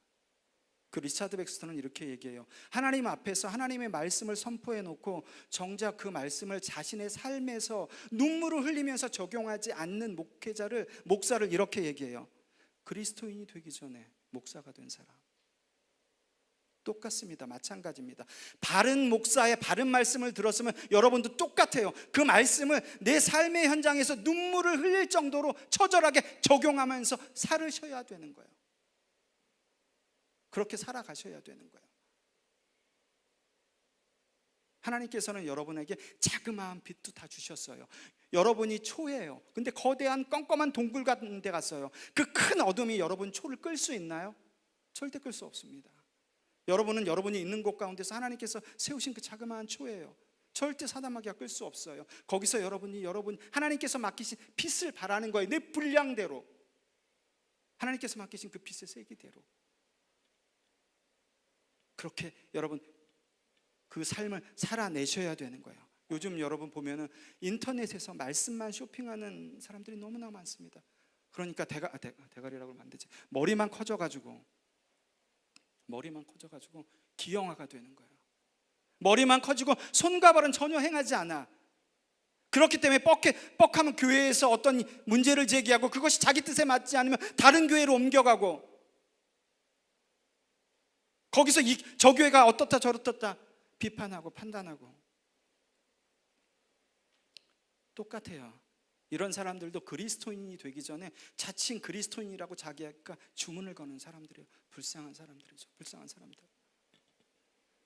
S3: 그 리차드 백스터는 이렇게 얘기해요. 하나님 앞에서 하나님의 말씀을 선포해 놓고 정작 그 말씀을 자신의 삶에서 눈물을 흘리면서 적용하지 않는 목사를 이렇게 얘기해요. 그리스도인이 되기 전에 목사가 된 사람. 똑같습니다. 마찬가지입니다. 바른 목사의 바른 말씀을 들었으면 여러분도 똑같아요. 그 말씀을 내 삶의 현장에서 눈물을 흘릴 정도로 처절하게 적용하면서 살으셔야 되는 거예요. 그렇게 살아가셔야 되는 거예요. 하나님께서는 여러분에게 자그마한 빛도 다 주셨어요. 여러분이 초예요. 근데 거대한 껌껌한 동굴 같은 데 갔어요. 그 큰 어둠이 여러분 초를 끌 수 있나요? 절대 끌 수 없습니다. 여러분은 여러분이 있는 곳 가운데서 하나님께서 세우신 그 자그마한 초예요. 절대 사담하기가 끌 수 없어요. 거기서 여러분 하나님께서 맡기신 빛을 발하는 거예요. 내 분량대로, 하나님께서 맡기신 그 빛의 세기대로. 그렇게 여러분 그 삶을 살아내셔야 되는 거예요. 요즘 여러분 보면은 인터넷에서 말씀만 쇼핑하는 사람들이 너무나 많습니다. 그러니까 대가리라고 하면 안 되지. 머리만 커져가지고 기형아가 되는 거예요. 머리만 커지고 손과 발은 전혀 행하지 않아. 그렇기 때문에 뻑하면 교회에서 어떤 문제를 제기하고 그것이 자기 뜻에 맞지 않으면 다른 교회로 옮겨가고, 거기서 저 교회가 어떻다 저렇다 비판하고 판단하고. 똑같아요. 이런 사람들도 그리스도인이 되기 전에 자칭 그리스도인이라고 자기가 주문을 거는 사람들이에요. 불쌍한 사람들이죠. 불쌍한 사람들.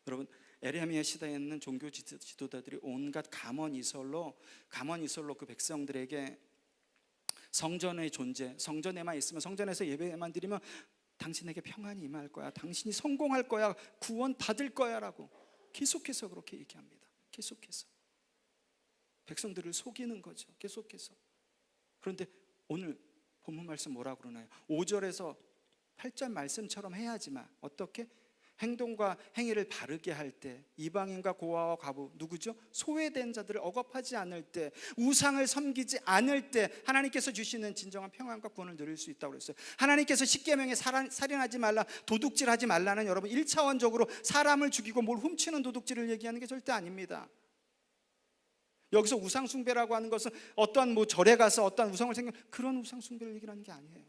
S3: 여러분, 에레미야 시대에 있는 종교 지도자들이 온갖 가먼이설로 그 백성들에게 성전의 존재, 성전에만 있으면, 성전에서 예배만 드리면 당신에게 평안이 임할 거야, 당신이 성공할 거야, 구원 받을 거야 라고 계속해서 그렇게 얘기합니다. 계속해서 백성들을 속이는 거죠. 계속해서. 그런데 오늘 본문 말씀 뭐라고 그러나요? 5절에서 8절 말씀처럼 해야지만, 어떻게? 행동과 행위를 바르게 할 때, 이방인과 고아와 과부, 누구죠? 소외된 자들을 억압하지 않을 때, 우상을 섬기지 않을 때 하나님께서 주시는 진정한 평안과 구원을 누릴 수 있다고 그랬어요. 하나님께서 십계명에 살인하지 말라, 도둑질하지 말라는, 여러분 1차원적으로 사람을 죽이고 뭘 훔치는 도둑질을 얘기하는 게 절대 아닙니다. 여기서 우상 숭배라고 하는 것은 어떠한 절에 가서 어떠한 우상을 생겨 그런 우상 숭배를 얘기하는 게 아니에요.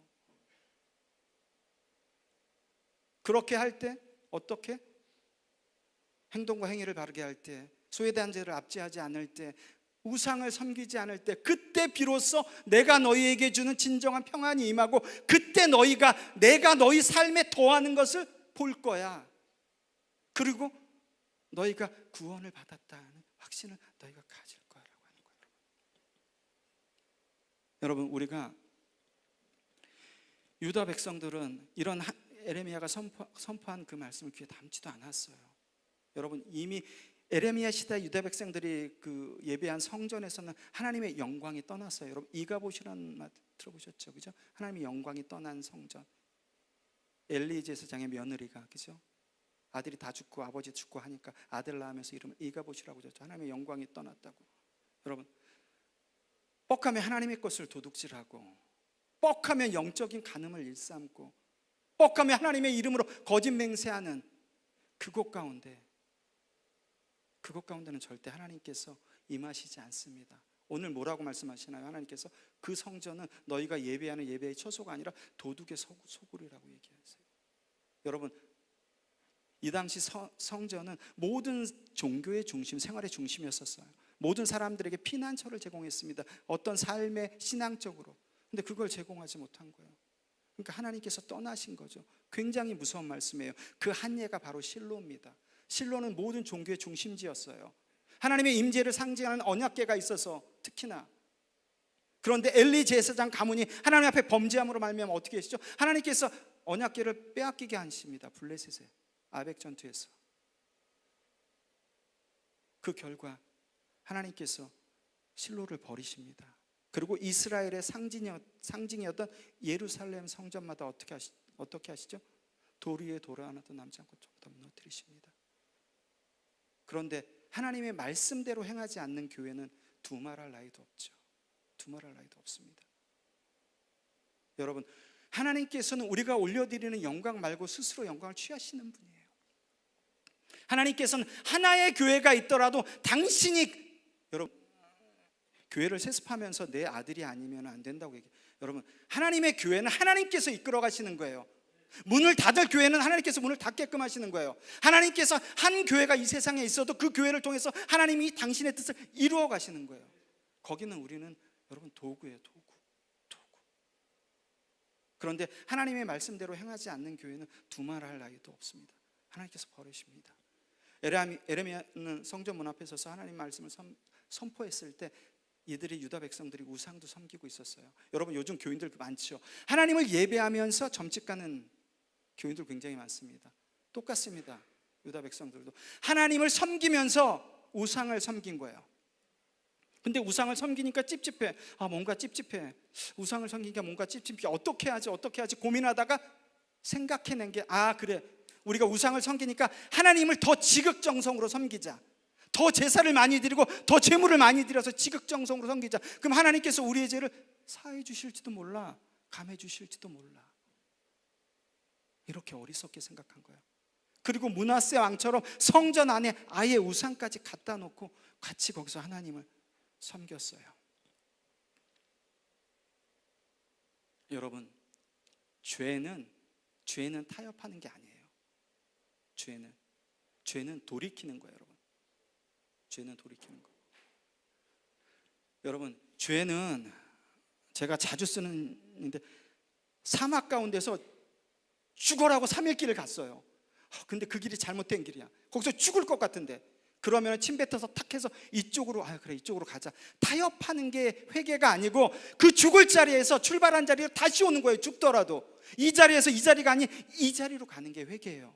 S3: 그렇게 할 때 어떻게? 행동과 행위를 바르게 할 때, 소에 대한 죄를 압제하지 않을 때, 우상을 섬기지 않을 때, 그때 비로소 내가 너희에게 주는 진정한 평안이 임하고, 그때 내가 너희 삶에 더하는 것을 볼 거야. 그리고 너희가 구원을 받았다는 확신을 너희가 가질 거라고 하는 거예요. 여러분, 우리가 유다 백성들은 이런 에레미야가 선포한 그 말씀을 귀에 담지도 않았어요. 여러분, 이미 에레미야 시대 유다 백성들이 그 예배한 성전에서는 하나님의 영광이 떠났어요. 여러분, 이가봇이라는 말 들어보셨죠? 그죠? 하나님의 영광이 떠난 성전. 엘리 제사장의 며느리가, 그죠? 아들이 다 죽고 아버지 죽고 하니까 아들 낳으면서 이름을 이가봇이라고 줬죠. 하나님의 영광이 떠났다고. 여러분, 뻑하면 하나님의 것을 도둑질하고, 뻑하면 영적인 간음을 일삼고, 뻑하면 하나님의 이름으로 거짓 맹세하는 그곳 가운데는 절대 하나님께서 임하시지 않습니다. 오늘 뭐라고 말씀하시나요? 하나님께서 그 성전은 너희가 예배하는 예배의 처소가 아니라 도둑의 소굴이라고 얘기하세요. 여러분, 이 당시 성전은 모든 종교의 중심, 생활의 중심이었었어요. 모든 사람들에게 피난처를 제공했습니다. 어떤 삶의 신앙적으로. 근데 그걸 제공하지 못한 거예요. 그러니까 하나님께서 떠나신 거죠. 굉장히 무서운 말씀이에요. 그 한 예가 바로 실로입니다. 실로는 모든 종교의 중심지였어요. 하나님의 임재를 상징하는 언약궤가 있어서 특히나. 그런데 엘리 제사장 가문이 하나님 앞에 범죄함으로 말미암아 어떻게 하시죠? 하나님께서 언약궤를 빼앗기게 하십니다. 블레셋에, 아벡 전투에서. 그 결과 하나님께서 실로를 버리십니다. 그리고 이스라엘의 상징이었던 예루살렘 성전마다 어떻게 하시죠? 돌 위에 돌 하나도 남지 않고 다 무너뜨리십니다. 그런데 하나님의 말씀대로 행하지 않는 교회는 두말할 나위도 없죠. 두말할 나위도 없습니다. 여러분, 하나님께서는 우리가 올려드리는 영광 말고 스스로 영광을 취하시는 분이에요. 하나님께서는 하나의 교회가 있더라도 당신이, 여러분, 교회를 세습하면서 내 아들이 아니면 안 된다고 얘기해요. 여러분, 하나님의 교회는 하나님께서 이끌어 가시는 거예요. 문을 닫을 교회는 하나님께서 문을 닫게끔 하시는 거예요. 하나님께서 한 교회가 이 세상에 있어도 그 교회를 통해서 하나님이 당신의 뜻을 이루어 가시는 거예요. 거기는 우리는 여러분 도구예요. 도구. 그런데 하나님의 말씀대로 행하지 않는 교회는 두말할 나위도 없습니다. 하나님께서 버리십니다. 에레미야는 성전 문 앞에 서서 하나님 말씀을 선포했을 때 이들이, 유다 백성들이 우상도 섬기고 있었어요. 여러분, 요즘 교인들 많죠. 하나님을 예배하면서 점집 가는 교인들 굉장히 많습니다. 똑같습니다. 유다 백성들도 하나님을 섬기면서 우상을 섬긴 거예요. 근데 우상을 섬기니까 찝찝해. 뭔가 찝찝해. 우상을 섬기니까 뭔가 찝찝해. 어떻게 하지 고민하다가 생각해낸 게, 그래, 우리가 우상을 섬기니까 하나님을 더 지극정성으로 섬기자. 더 제사를 많이 드리고 더 제물을 많이 드려서 지극정성으로 섬기자. 그럼 하나님께서 우리의 죄를 사해 주실지도 몰라, 감해 주실지도 몰라. 이렇게 어리석게 생각한 거예요. 그리고 므낫세 왕처럼 성전 안에 아예 우상까지 갖다 놓고 같이 거기서 하나님을 섬겼어요. 여러분, 죄는 타협하는 게 아니에요. 죄는 돌이키는 거예요. 여러분, 죄는 돌이키는 거. 여러분, 죄는 제가 자주 쓰는데, 사막 가운데서 죽어라고 3일 길을 갔어요. 근데 그 길이 잘못된 길이야. 거기서 죽을 것 같은데, 그러면 침 뱉어서 탁 해서 이쪽으로, 그래, 이쪽으로 가자. 타협하는 게 회개가 아니고, 그 죽을 자리에서 출발한 자리로 다시 오는 거예요. 죽더라도 이 자리에서 이 자리가 아닌 이 자리로 가는 게 회개예요.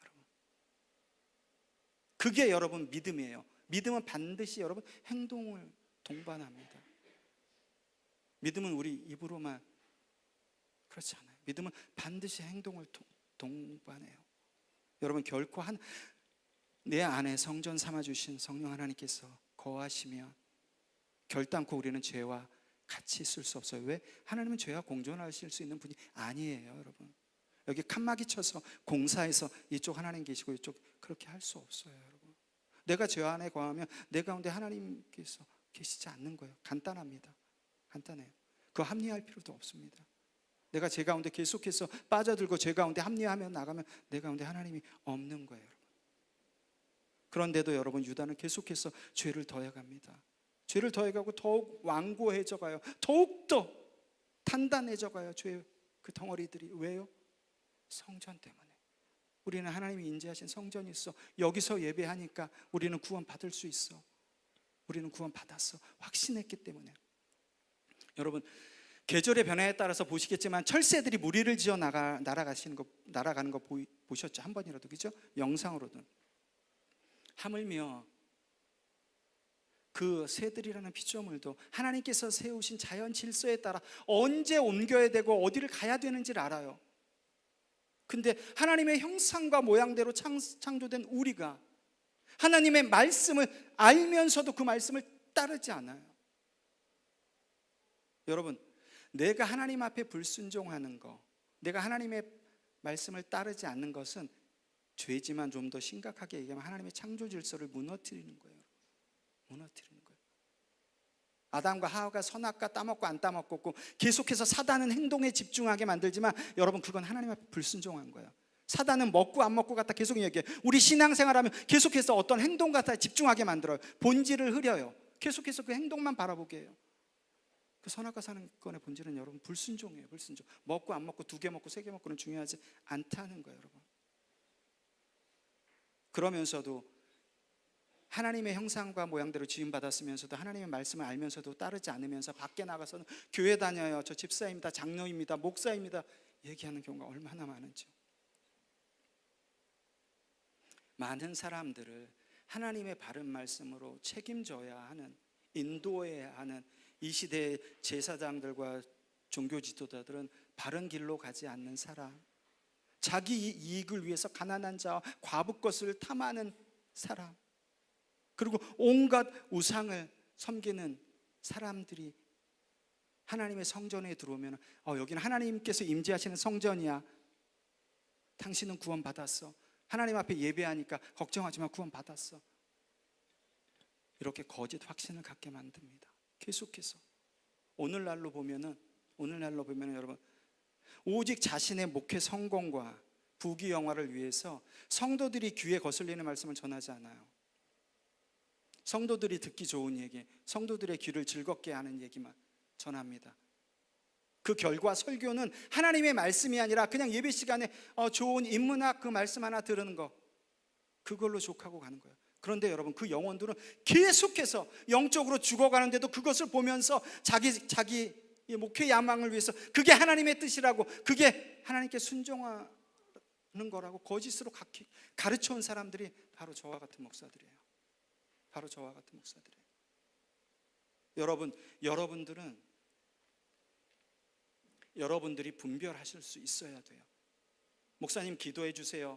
S3: 여러분, 그게 여러분 믿음이에요. 믿음은 반드시 여러분 행동을 동반합니다. 믿음은 우리 입으로만 그렇지 않아요. 믿음은 반드시 행동을 동반해요. 여러분, 결코 내 안에 성전 삼아주신 성령 하나님께서 거하시면 결단코 우리는 죄와 같이 있을 수 없어요. 왜? 하나님은 죄와 공존하실 수 있는 분이 아니에요. 여러분, 여기 칸막이 쳐서 공사해서 이쪽 하나님 계시고 이쪽, 그렇게 할 수 없어요. 여러분, 내가 죄 안에 거하면 내 가운데 하나님께서 계시지 않는 거예요. 간단합니다. 간단해요. 그거 합리화할 필요도 없습니다. 내가 죄 가운데 계속해서 빠져들고 죄 가운데 합리화하며 나가면 내 가운데 하나님이 없는 거예요, 여러분. 그런데도 여러분, 유다는 계속해서 죄를 더해갑니다. 죄를 더해가고 더욱 완고해져 가요. 더욱더 단단해져 가요, 죄 그 덩어리들이. 왜요? 성전 때문에. 우리는 하나님이 인지하신 성전이 있어. 여기서 예배하니까 우리는 구원 받을 수 있어. 우리는 구원 받았어. 확신했기 때문에. 여러분, 계절의 변화에 따라서 보시겠지만 철새들이 무리를 지어 날아가는 거 보셨죠? 한 번이라도, 그죠? 영상으로든. 하물며 그 새들이라는 피조물도 하나님께서 세우신 자연 질서에 따라 언제 옮겨야 되고 어디를 가야 되는지를 알아요. 근데 하나님의 형상과 모양대로 창조된 우리가 하나님의 말씀을 알면서도 그 말씀을 따르지 않아요. 여러분, 내가 하나님 앞에 불순종하는 거, 내가 하나님의 말씀을 따르지 않는 것은 죄지만 좀 더 심각하게 얘기하면 하나님의 창조 질서를 무너뜨리는 거예요. 무너뜨리는 거예요. 아담과 하와가 선악과 따먹고 안 따먹고 계속해서 사단은 행동에 집중하게 만들지만 여러분, 그건 하나님 앞에 불순종한 거예요. 사단은 먹고 안 먹고 갖다 계속 얘기해요. 우리 신앙생활하면 계속해서 어떤 행동 갖다 집중하게 만들어요. 본질을 흐려요. 계속해서 그 행동만 바라보게 해요. 그 선악과 사건의 본질은 여러분 불순종이에요. 불순종. 먹고 안 먹고 2개 먹고 3개 먹고는 중요하지 않다는 거예요, 여러분. 그러면서도 하나님의 형상과 모양대로 지음받았으면서도 하나님의 말씀을 알면서도 따르지 않으면서 밖에 나가서는 교회 다녀요, 저 집사입니다, 장로입니다, 목사입니다 얘기하는 경우가 얼마나 많은지요. 많은 사람들을 하나님의 바른 말씀으로 책임져야 하는, 인도해야 하는 이 시대의 제사장들과 종교 지도자들은 바른 길로 가지 않는 사람, 자기 이익을 위해서 가난한 자와 과부 것을 탐하는 사람, 그리고 온갖 우상을 섬기는 사람들이 하나님의 성전에 들어오면 여기는 하나님께서 임재하시는 성전이야, 당신은 구원받았어, 하나님 앞에 예배하니까 걱정하지 마, 구원받았어, 이렇게 거짓 확신을 갖게 만듭니다. 계속해서 오늘날로 보면은 여러분, 오직 자신의 목회 성공과 부귀영화를 위해서 성도들이 귀에 거슬리는 말씀을 전하지 않아요. 성도들이 듣기 좋은 얘기, 성도들의 귀를 즐겁게 하는 얘기만 전합니다. 그 결과 설교는 하나님의 말씀이 아니라 그냥 예배 시간에 좋은 인문학 그 말씀 하나 들으는 거, 그걸로 족하고 가는 거예요. 그런데 여러분, 그 영혼들은 계속해서 영적으로 죽어가는데도 그것을 보면서 자기 목회 야망을 위해서 그게 하나님의 뜻이라고, 그게 하나님께 순종하는 거라고 거짓으로 가르쳐온 사람들이 바로 저와 같은 목사들이에요. 바로 저와 같은 목사들이에요. 여러분들이 분별하실 수 있어야 돼요. 목사님 기도해 주세요.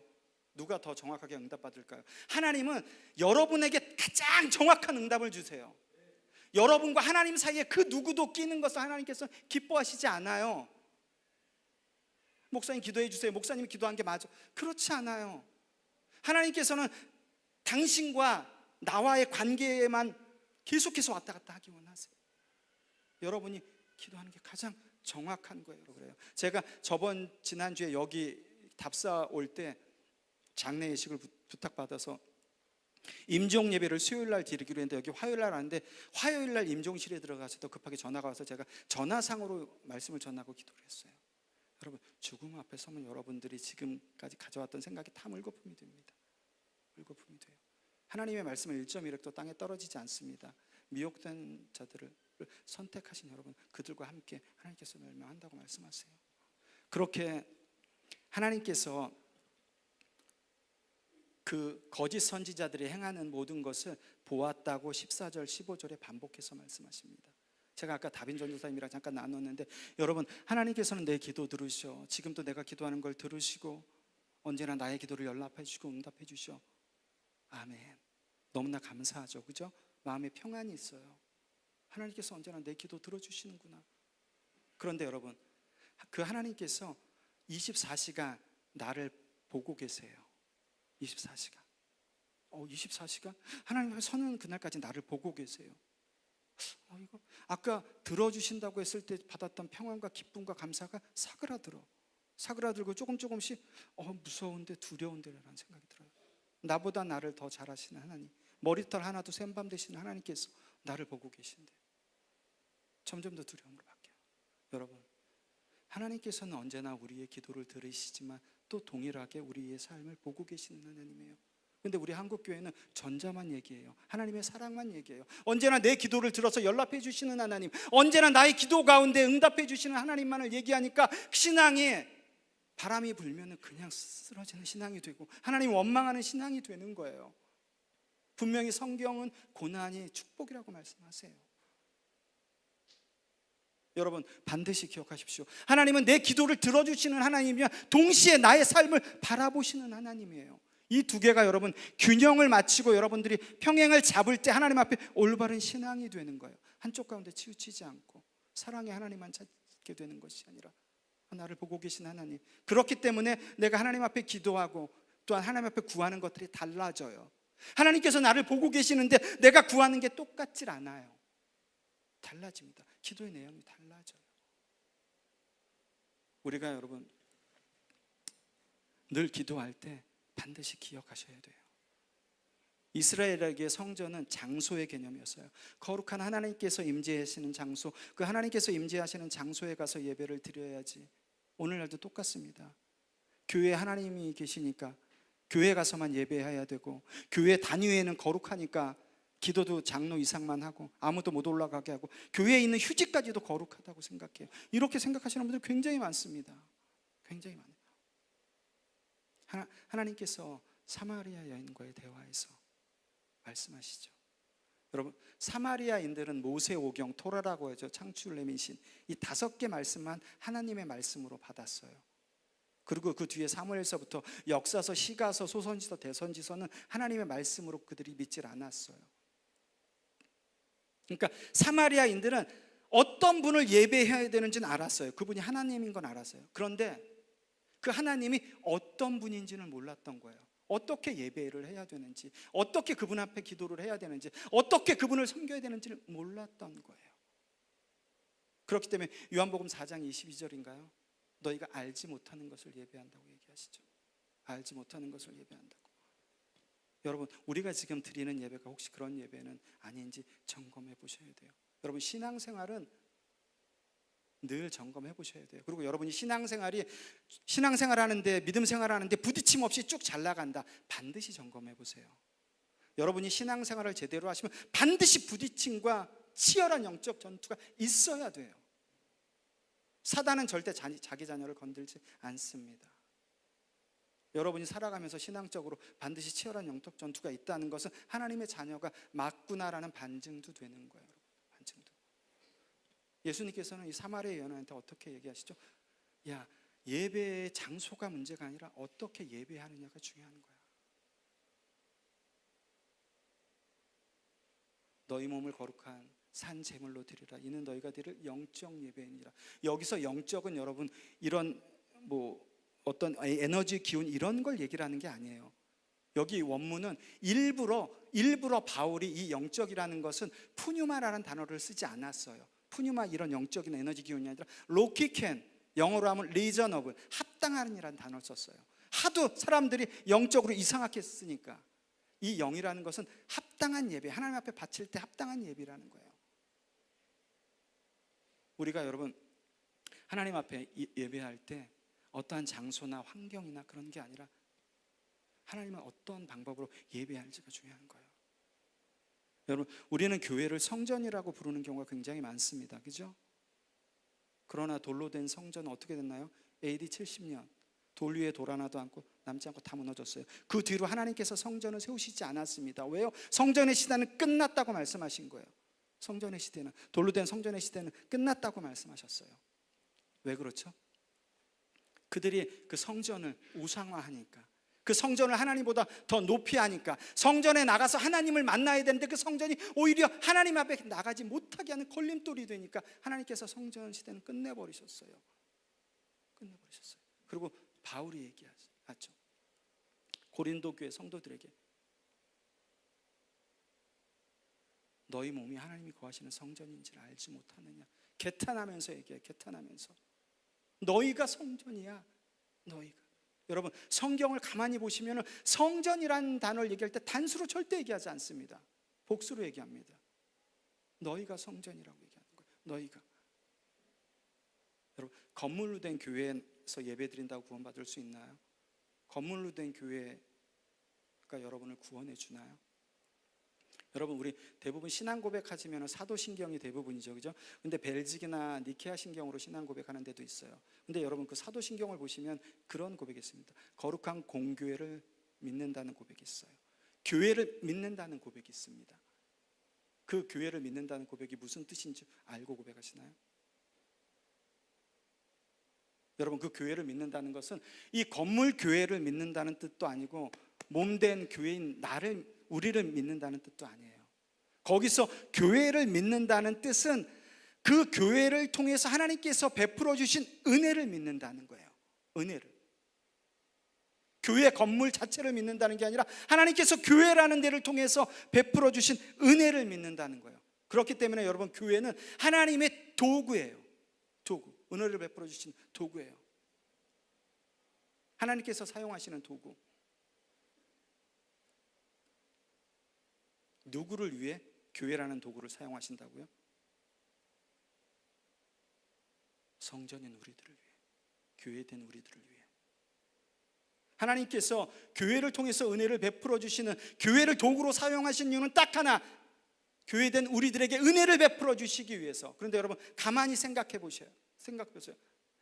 S3: 누가 더 정확하게 응답받을까요? 하나님은 여러분에게 가장 정확한 응답을 주세요. 여러분과 하나님 사이에 그 누구도 끼는 것을 하나님께서 기뻐하시지 않아요. 목사님 기도해 주세요. 목사님이 기도한 게 맞아. 그렇지 않아요. 하나님께서는 당신과 나와의 관계에만 계속해서 왔다 갔다 하기 원하세요. 여러분이 기도하는 게 가장 정확한 거예요. 그래요. 제가 지난주에 여기 답사 올 때 장례 예식을 부탁받아서 임종 예배를 수요일 날 드리기로 했는데 여기 화요일 날 왔는데, 화요일 날 임종실에 들어가서 또 급하게 전화가 와서 제가 전화상으로 말씀을 전하고 기도를 했어요. 여러분, 죽음 앞에 서면 여러분들이 지금까지 가져왔던 생각이 다 물거품이 됩니다. 물거품이 돼요. 하나님의 말씀은 1.1획도 땅에 떨어지지 않습니다. 미혹된 자들을 선택하신 여러분, 그들과 함께 하나님께서 멸망한다고 말씀하세요. 그렇게 하나님께서 그 거짓 선지자들이 행하는 모든 것을 보았다고 14절 15절에 반복해서 말씀하십니다. 제가 아까 다빈 전도사님이랑 잠깐 나눴는데, 여러분, 하나님께서는 내 기도 들으셔. 지금도 내가 기도하는 걸 들으시고 언제나 나의 기도를 연락해 주시고 응답해 주셔. 아멘. 너무나 감사하죠, 그죠? 마음에 평안이 있어요. 하나님께서 언제나 내 기도 들어주시는구나. 그런데 여러분, 그 하나님께서 24시간 나를 보고 계세요. 24시간. 24시간? 하나님 서는 그날까지 나를 보고 계세요. 이거 아까 들어주신다고 했을 때 받았던 평안과 기쁨과 감사가 사그라들고 조금씩 무서운데 두려운데라는 생각이 들어요. 나보다 나를 더 잘하시는 하나님, 머리털 하나도 센밤 되시는 하나님께서 나를 보고 계신데 점점 더 두려움으로 바뀌어요. 여러분, 하나님께서는 언제나 우리의 기도를 들으시지만 또 동일하게 우리의 삶을 보고 계시는 하나님이에요. 근데 우리 한국교회는 전자만 얘기해요. 하나님의 사랑만 얘기해요. 언제나 내 기도를 들어서 연락해 주시는 하나님, 언제나 나의 기도 가운데 응답해 주시는 하나님만을 얘기하니까 신앙이 바람이 불면 그냥 쓰러지는 신앙이 되고 하나님 원망하는 신앙이 되는 거예요. 분명히 성경은 고난이 축복이라고 말씀하세요. 여러분, 반드시 기억하십시오. 하나님은 내 기도를 들어주시는 하나님이며 동시에 나의 삶을 바라보시는 하나님이에요. 이 두 개가 여러분 균형을 맞추고 여러분들이 평행을 잡을 때 하나님 앞에 올바른 신앙이 되는 거예요. 한쪽 가운데 치우치지 않고 사랑의 하나님만 찾게 되는 것이 아니라 나를 보고 계신 하나님. 그렇기 때문에 내가 하나님 앞에 기도하고 또한 하나님 앞에 구하는 것들이 달라져요. 하나님께서 나를 보고 계시는데 내가 구하는 게 똑같질 않아요. 달라집니다. 기도의 내용이 달라져요. 우리가 여러분 늘 기도할 때 반드시 기억하셔야 돼요. 이스라엘에게 성전은 장소의 개념이었어요. 거룩한 하나님께서 임재하시는 장소, 그 하나님께서 임재하시는 장소에 가서 예배를 드려야지. 오늘날도 똑같습니다. 교회에 하나님이 계시니까 교회 가서만 예배해야 되고, 교회 단위회는 거룩하니까 기도도 장로 이상만 하고 아무도 못 올라가게 하고 교회에 있는 휴지까지도 거룩하다고 생각해요. 이렇게 생각하시는 분들 굉장히 많습니다. 굉장히 많아요. 하나님께서 사마리아 여인과의 대화에서 말씀하시죠. 여러분, 사마리아인들은 모세오경, 토라라고 하죠. 창출 레민신, 이 5개 말씀만 하나님의 말씀으로 받았어요. 그리고 그 뒤에 사무엘서부터 역사서, 시가서, 소선지서, 대선지서는 하나님의 말씀으로 그들이 믿질 않았어요. 그러니까 사마리아인들은 어떤 분을 예배해야 되는지는 알았어요. 그분이 하나님인 건 알았어요. 그런데 그 하나님이 어떤 분인지는 몰랐던 거예요. 어떻게 예배를 해야 되는지, 어떻게 그분 앞에 기도를 해야 되는지, 어떻게 그분을 섬겨야 되는지를 몰랐던 거예요. 그렇기 때문에 요한복음 4장 22절인가요? 너희가 알지 못하는 것을 예배한다고 얘기하시죠. 알지 못하는 것을 예배한다고. 여러분, 우리가 지금 드리는 예배가 혹시 그런 예배는 아닌지 점검해 보셔야 돼요. 여러분, 신앙생활은 늘 점검해 보셔야 돼요. 그리고 여러분이 신앙생활 하는데, 믿음 생활 하는데 부딪힘 없이 쭉 잘 나간다, 반드시 점검해 보세요. 여러분이 신앙생활을 제대로 하시면 반드시 부딪힘과 치열한 영적 전투가 있어야 돼요. 사단은 절대 자기 자녀를 건들지 않습니다. 여러분이 살아가면서 신앙적으로 반드시 치열한 영적 전투가 있다는 것은 하나님의 자녀가 맞구나라는 반증도 되는 거예요. 반증도. 예수님께서는 이 사마리아 여인한테 어떻게 얘기하시죠? 야, 예배의 장소가 문제가 아니라 어떻게 예배하느냐가 중요한 거야. 너희 몸을 거룩한 산 제물로 드리라. 이는 너희가 드릴 영적 예배이니라. 여기서 영적은 여러분 이런 어떤 에너지, 기운 이런 걸 얘기를 하는 게 아니에요. 여기 원문은 일부러 바울이 이 영적이라는 것은 푸뉴마라는 단어를 쓰지 않았어요. 푸뉴마 이런 영적인 에너지 기운이 아니라 로키켄, 영어로 하면 리저너블, 합당한이라는 단어를 썼어요. 하도 사람들이 영적으로 이상하게 쓰니까 이 영이라는 것은 합당한 예배, 하나님 앞에 바칠 때 합당한 예배라는 거예요. 우리가 여러분 하나님 앞에 예배할 때 어떠한 장소나 환경이나 그런 게 아니라 하나님은 어떤 방법으로 예배할지가 중요한 거예요. 여러분, 우리는 교회를 성전이라고 부르는 경우가 굉장히 많습니다. 그죠? 그러나 돌로 된 성전은 어떻게 됐나요? AD 70년 돌 위에 돌 하나도 남지 않고 다 무너졌어요. 그 뒤로 하나님께서 성전을 세우시지 않았습니다. 왜요? 성전의 시대는 끝났다고 말씀하신 거예요. 성전의 시대는, 돌로 된 성전의 시대는 끝났다고 말씀하셨어요. 왜 그렇죠? 그들이 그 성전을 우상화하니까, 그 성전을 하나님보다 더 높이 하니까, 성전에 나가서 하나님을 만나야 되는데 그 성전이 오히려 하나님 앞에 나가지 못하게 하는 걸림돌이 되니까 하나님께서 성전 시대는 끝내버리셨어요. 그리고 바울이 얘기하죠. 고린도 교회 성도들에게 너희 몸이 하나님이 거하시는 성전인지를 알지 못하느냐. 개탄하면서 얘기해. 개탄하면서 너희가 성전이야. 너희가. 여러분 성경을 가만히 보시면 성전이라는 단어를 얘기할 때 단수로 절대 얘기하지 않습니다. 복수로 얘기합니다. 너희가 성전이라고 얘기하는 거예요. 너희가. 여러분 건물로 된 교회에서 예배 드린다고 구원받을 수 있나요? 건물로 된 교회가 여러분을 구원해 주나요? 여러분 우리 대부분 신앙 고백하시면 사도신경이 대부분이죠, 그죠? 근데 벨직이나 니케아 신경으로 신앙 고백하는 데도 있어요. 근데 여러분 그 사도신경을 보시면 그런 고백이 있습니다. 거룩한 공교회를 믿는다는 고백이 있어요. 교회를 믿는다는 고백이 있습니다. 그 교회를 믿는다는 고백이 무슨 뜻인지 알고 고백하시나요? 여러분 그 교회를 믿는다는 것은 이 건물 교회를 믿는다는 뜻도 아니고 몸된 교회인 우리를 믿는다는 뜻도 아니에요. 거기서 교회를 믿는다는 뜻은 그 교회를 통해서 하나님께서 베풀어 주신 은혜를 믿는다는 거예요. 은혜를. 교회 건물 자체를 믿는다는 게 아니라 하나님께서 교회라는 데를 통해서 베풀어 주신 은혜를 믿는다는 거예요. 그렇기 때문에 여러분 교회는 하나님의 도구예요. 도구. 은혜를 베풀어 주신 도구예요. 하나님께서 사용하시는 도구. 누구를 위해 교회라는 도구를 사용하신다고요? 성전인 우리들을 위해, 교회된 우리들을 위해. 하나님께서 교회를 통해서 은혜를 베풀어 주시는, 교회를 도구로 사용하신 이유는 딱 하나, 교회된 우리들에게 은혜를 베풀어 주시기 위해서. 그런데 여러분 가만히 생각해 보세요.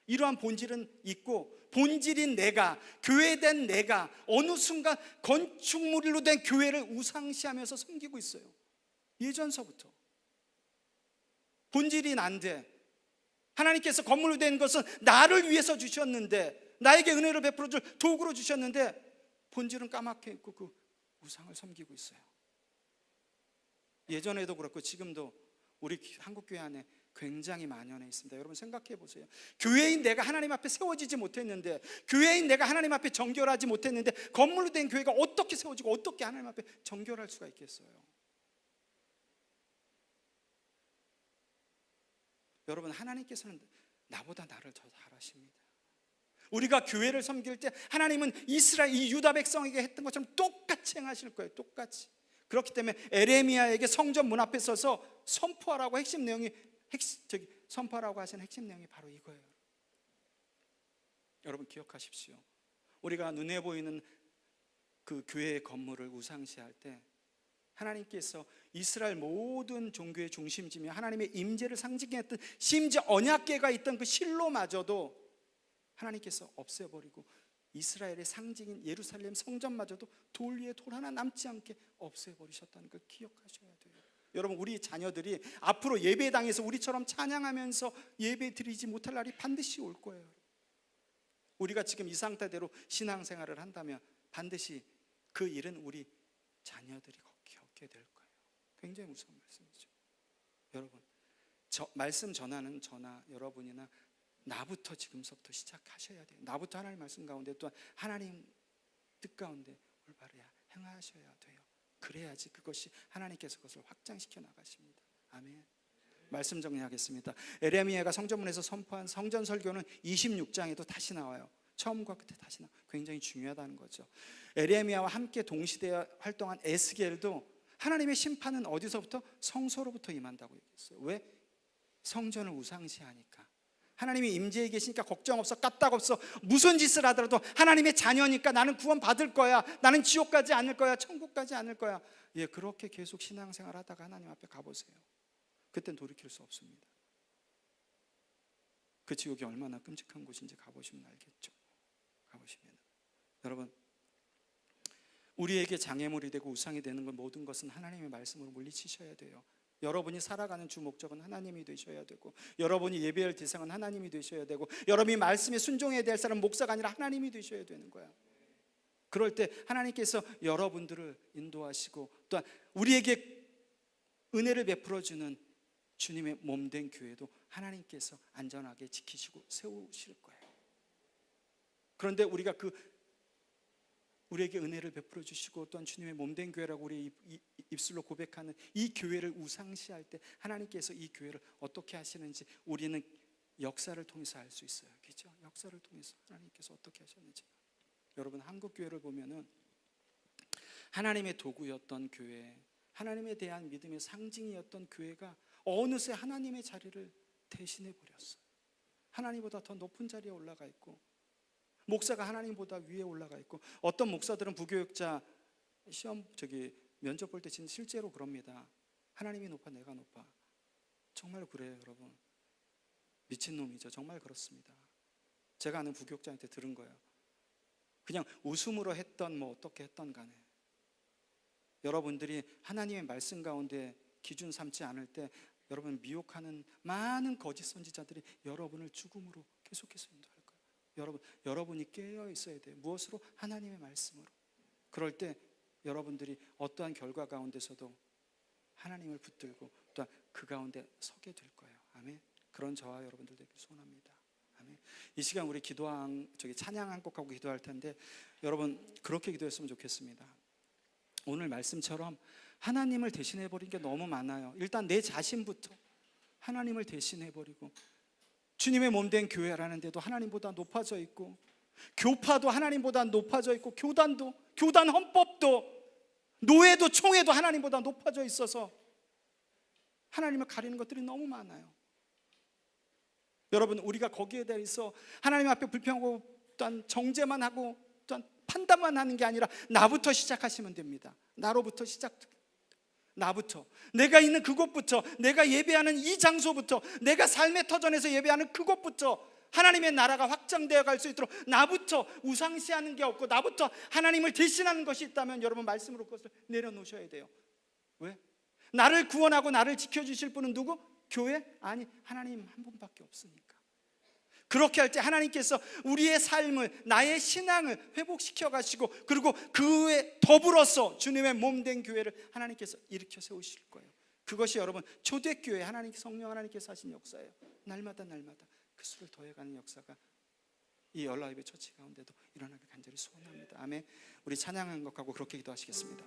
S3: 이러한 본질은 있고, 본질인 내가, 교회된 내가 어느 순간 건축물로 된 교회를 우상시하면서 섬기고 있어요. 예전서부터. 본질이 난데 하나님께서 건물로 된 것은 나를 위해서 주셨는데, 나에게 은혜를 베풀어 줄 도구로 주셨는데 본질은 까맣게 있고 그 우상을 섬기고 있어요. 예전에도 그렇고 지금도 우리 한국교회 안에 굉장히 만연해 있습니다. 여러분 생각해 보세요. 교회인 내가 하나님 앞에 세워지지 못했는데, 교회인 내가 하나님 앞에 정결하지 못했는데 건물로 된 교회가 어떻게 세워지고 어떻게 하나님 앞에 정결할 수가 있겠어요? 여러분 하나님께서는 나보다 나를 더 잘 아십니다. 우리가 교회를 섬길 때 하나님은 이스라엘, 이 유다 백성에게 했던 것처럼 똑같이 행하실 거예요. 똑같이. 그렇기 때문에 에레미야에게 성전 문 앞에 서서 선포하라고 선포하라고 하신 핵심 내용이 바로 이거예요. 여러분 기억하십시오. 우리가 눈에 보이는 그 교회의 건물을 우상시할 때 하나님께서 이스라엘 모든 종교의 중심지며 하나님의 임재를 상징했던, 심지어 언약궤가 있던 그 실로마저도 하나님께서 없애버리고 이스라엘의 상징인 예루살렘 성전마저도 돌 위에 돌 하나 남지 않게 없애버리셨다는 걸 기억하셔야 돼요. 여러분 우리 자녀들이 앞으로 예배당에서 우리처럼 찬양하면서 예배 드리지 못할 날이 반드시 올 거예요. 우리가 지금 이 상태대로 신앙생활을 한다면 반드시 그 일은 우리 자녀들이 겪게 될 거예요. 굉장히 무서운 말씀이죠. 여러분 말씀 전하는 저나 여러분이나 나부터 지금서부터 시작하셔야 돼요. 나부터 하나님 말씀 가운데, 또한 하나님 뜻 가운데 올바르게 행하셔야 돼요. 그래야지 그것이 하나님께서 그것을 확장시켜 나가십니다. 아멘. 말씀 정리하겠습니다. 에레미야가 성전문에서 선포한 성전 설교는 26장에도 다시 나와요. 처음과 끝에 다시 나와요. 굉장히 중요하다는 거죠. 에레미야와 함께 동시대에 활동한 에스겔도 하나님의 심판은 어디서부터? 성소로부터 임한다고 얘기했어요. 왜? 성전을 우상시하니까. 하나님이 임재해 계시니까 걱정 없어, 까딱 없어. 무슨 짓을 하더라도 하나님의 자녀니까 나는 구원 받을 거야, 나는 지옥 가지 않을 거야, 천국 가지 않을 거야. 예, 그렇게 계속 신앙생활 하다가 하나님 앞에 가보세요. 그땐 돌이킬 수 없습니다. 그 지옥이 얼마나 끔찍한 곳인지 가보시면 알겠죠. 가보시면. 여러분 우리에게 장애물이 되고 우상이 되는 건 모든 것은 하나님의 말씀으로 물리치셔야 돼요. 여러분이 살아가는 주 목적은 하나님이 되셔야 되고, 여러분이 예배할 대상은 하나님이 되셔야 되고, 여러분이 말씀에 순종해야 될 사람은 목사가 아니라 하나님이 되셔야 되는 거야. 그럴 때 하나님께서 여러분들을 인도하시고, 또한 우리에게 은혜를 베풀어주는 주님의 몸된 교회도 하나님께서 안전하게 지키시고 세우실 거예요. 그런데 우리가 그 우리에게 은혜를 베풀어 주시고 또한 주님의 몸된 교회라고 우리 입술로 고백하는 이 교회를 우상시할 때 하나님께서 이 교회를 어떻게 하시는지 우리는 역사를 통해서 알 수 있어요. 그렇죠? 역사를 통해서 하나님께서 어떻게 하셨는지. 여러분, 한국 교회를 보면은 하나님의 도구였던 교회, 하나님에 대한 믿음의 상징이었던 교회가 어느새 하나님의 자리를 대신해 버렸어요. 하나님보다 더 높은 자리에 올라가 있고, 목사가 하나님보다 위에 올라가 있고, 어떤 목사들은 부교육자 시험 면접 볼 때 진짜 실제로 그럽니다. 하나님이 높아 내가 높아. 정말 그래요, 여러분. 미친놈이죠. 정말 그렇습니다. 제가 아는 부교육자한테 들은 거예요. 그냥 웃음으로 했던 뭐 어떻게 했던 간에 여러분들이 하나님의 말씀 가운데 기준 삼지 않을 때 여러분 미혹하는 많은 거짓 선지자들이 여러분을 죽음으로 계속해서 인도할 거예요. 여러분이 깨어 있어야 돼요. 무엇으로? 하나님의 말씀으로. 그럴 때 여러분들이 어떠한 결과 가운데서도 하나님을 붙들고 또 그 가운데 서게 될 거예요. 아멘. 그런 저와 여러분들 되길 소원합니다. 아멘. 이 시간 우리 찬양 한 곡하고 기도할 텐데 여러분 그렇게 기도했으면 좋겠습니다. 오늘 말씀처럼 하나님을 대신해 버린 게 너무 많아요. 일단 내 자신부터 하나님을 대신해 버리고, 주님의 몸된 교회라는데도 하나님보다 높아져 있고, 교파도 하나님보다 높아져 있고, 교단 헌법도 노예도 총회도 하나님보다 높아져 있어서 하나님을 가리는 것들이 너무 많아요. 여러분, 우리가 거기에 대해서 하나님 앞에 불평하고 또한 정죄만 하고 또한 판단만 하는 게 아니라 나부터 시작하시면 됩니다. 나로부터 나부터, 내가 있는 그곳부터, 내가 예배하는 이 장소부터, 내가 삶의 터전에서 예배하는 그곳부터 하나님의 나라가 확장되어 갈 수 있도록 나부터 우상시하는 게 없고 나부터 하나님을 대신하는 것이 있다면 여러분 말씀으로 그것을 내려놓으셔야 돼요. 왜? 나를 구원하고 나를 지켜주실 분은 누구? 교회? 아니, 하나님 한 분밖에 없으니까. 그렇게 할 때 하나님께서 우리의 삶을, 나의 신앙을 회복시켜 가시고, 그리고 그에 더불어서 주님의 몸된 교회를 하나님께서 일으켜 세우실 거예요. 그것이 여러분 초대교회 성령 하나님께서 하신 역사예요. 날마다 그 수를 더해가는 역사가 이 얼라이브 처치 가운데도 일어나길 간절히 소원합니다. 아멘. 우리 찬양한 것하고 그렇게 기도하시겠습니다.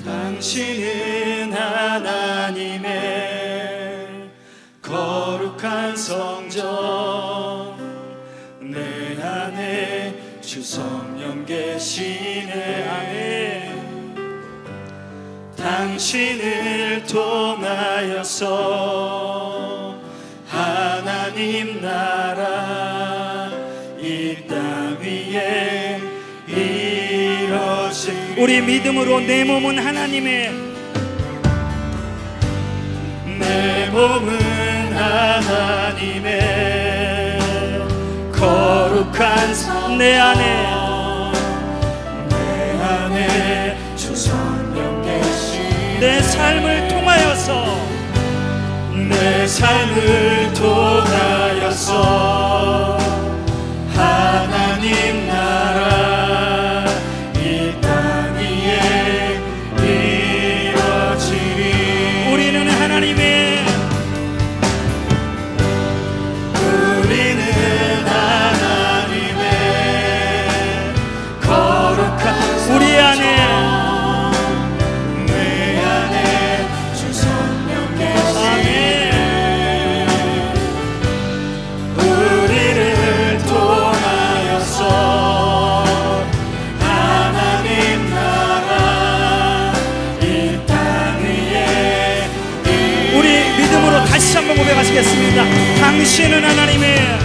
S2: 당신은 하나님의 거룩한 성전, 내 안에 주 성령 계시네. 아멘. 당신을 통하여서 하나님 나라 이 땅 위에
S3: 우리 믿음으로 내 몸은 하나님의,
S2: 내 몸은 하나님의 거룩한 성,
S3: 내 안에
S2: 주 성령 계시,
S3: 내 삶을 통하여서
S2: 하나님 나라 이 땅 위에 이루어지리.
S3: 우리는 하나님의
S2: 거룩한
S3: 우리 안에
S2: 내 안에 주 성령 계시네. 우리를 통하여서 하나님 나라 이 땅 위에
S3: 우리 믿음으로 다시 한번 고백하시겠습니다. 당신은 하나님의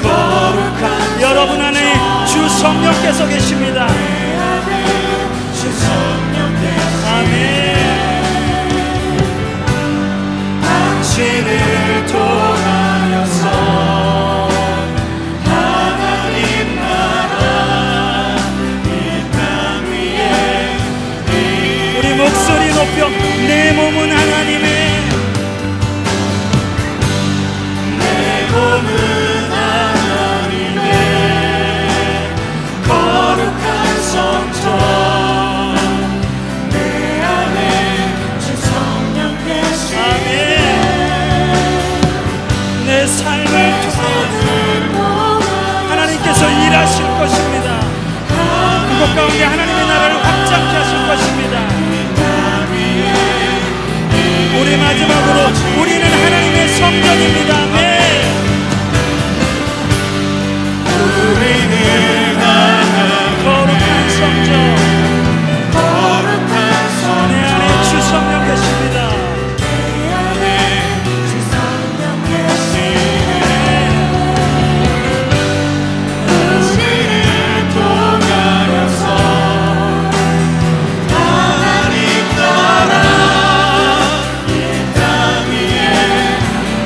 S2: 거룩한
S3: 여러분 안에 주 성령께서 계십니다.
S2: 주 성령 계시네.
S3: 아멘.
S2: 당신을 통하여서 하나님 나라 이 땅 위에
S3: 우리 목소리 높여 내 몸은 하나님의
S5: 성전입니다. 네.
S2: 우리는 하나님의
S5: 거룩한 성전.
S2: 거룩한 성전
S5: 내 안에 주 성령 계십니다.
S2: 내 안에 주 성령 계시네 우리를 통하여서 하나님 나라 이 땅 위에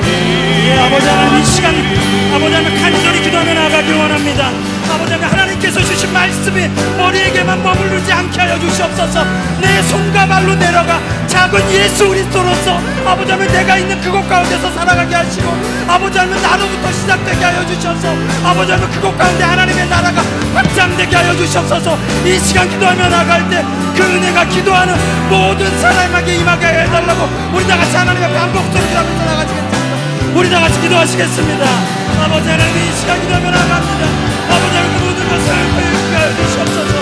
S5: 예, 아버지 하나님 이 시간 아버지 하나님 간절히 기도하며 나아가길 원합니다. 아버지 하나님 하나님께서 주신 말씀이 머리에게만 머무르지 않게 하여 주시옵소서. 내 손과 발로 내려가 작은 예수 그리스도로서 아버지 하나님 내가 있는 그곳 가운데서 살아가게 하시고 아버지 하나님 나로부터 시작되게 하여 주셔서 아버지 하나님 그곳 가운데 하나님의 나라가 확장되게 하여 주시옵소서. 이 시간 기도하며 나갈 때 그 은혜가 기도하는 모든 사람에게 임하게 해달라고 우리 다같이 하나님의 반복적으로 기도하면서 나가시겠습니다. 우리 다같이 기도하시겠습니다. 아버지 하나님 이 시간 기도하며 나갑니다. 아버지 하나님 그 모든 것을 회복하게 하여 주시옵소서.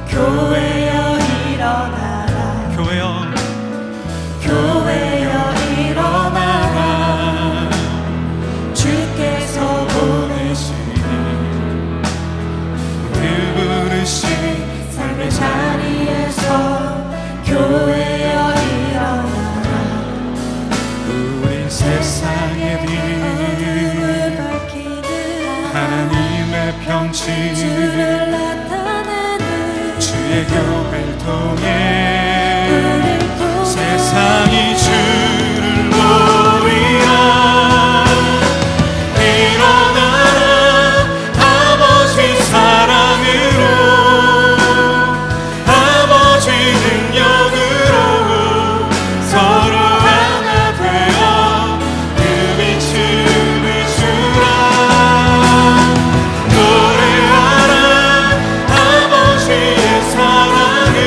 S6: 교회여 일어나라 교회여 일어나라 주께서 보내시니 그 부르신 삶의 자리에서 교회여 일어나라
S2: 우린 세상의 빛 하나님의 평지
S6: 주를 나타내는
S2: 주의 교회를 통해 세상이 주를 보리라 일어나라 아버지 사랑으로 아버지 능력으로 서로 하나 되어 그 빛을 비추라 노래하라 아버지의 사랑을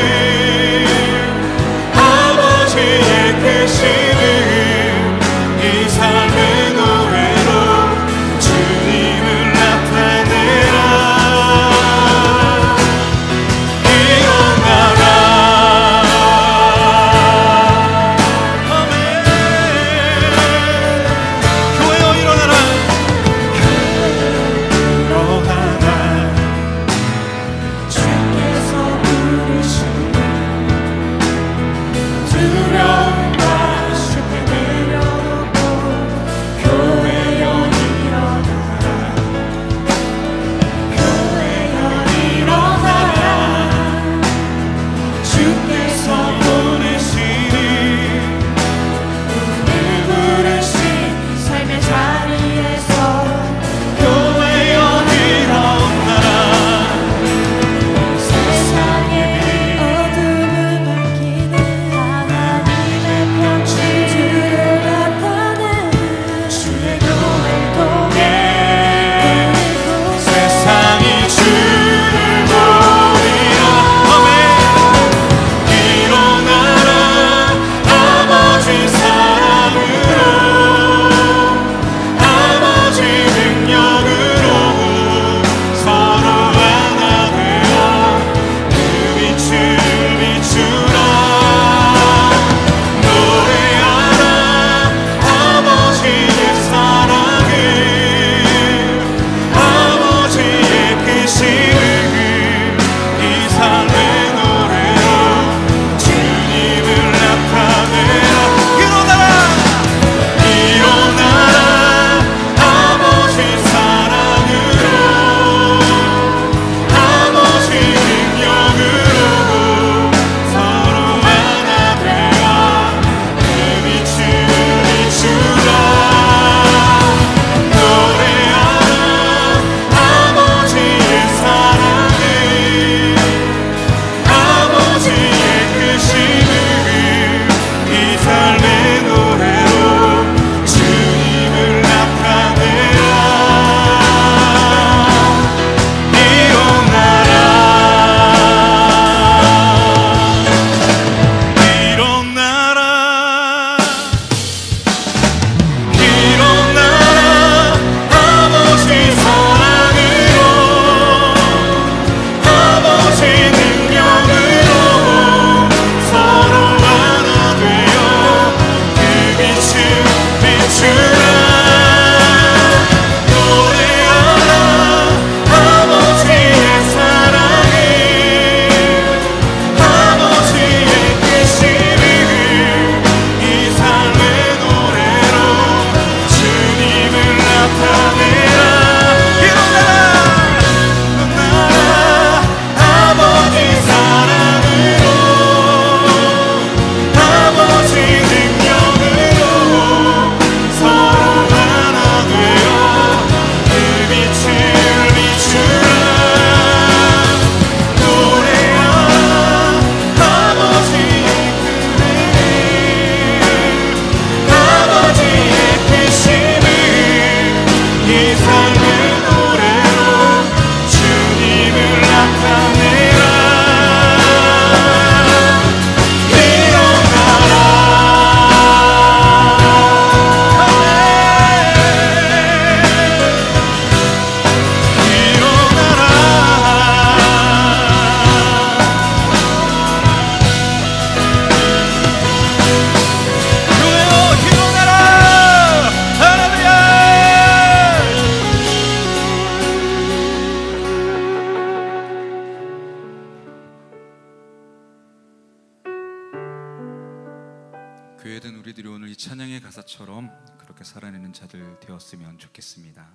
S1: 우리들이 오늘 이 찬양의 가사처럼 그렇게 살아내는 자들 되었으면 좋겠습니다.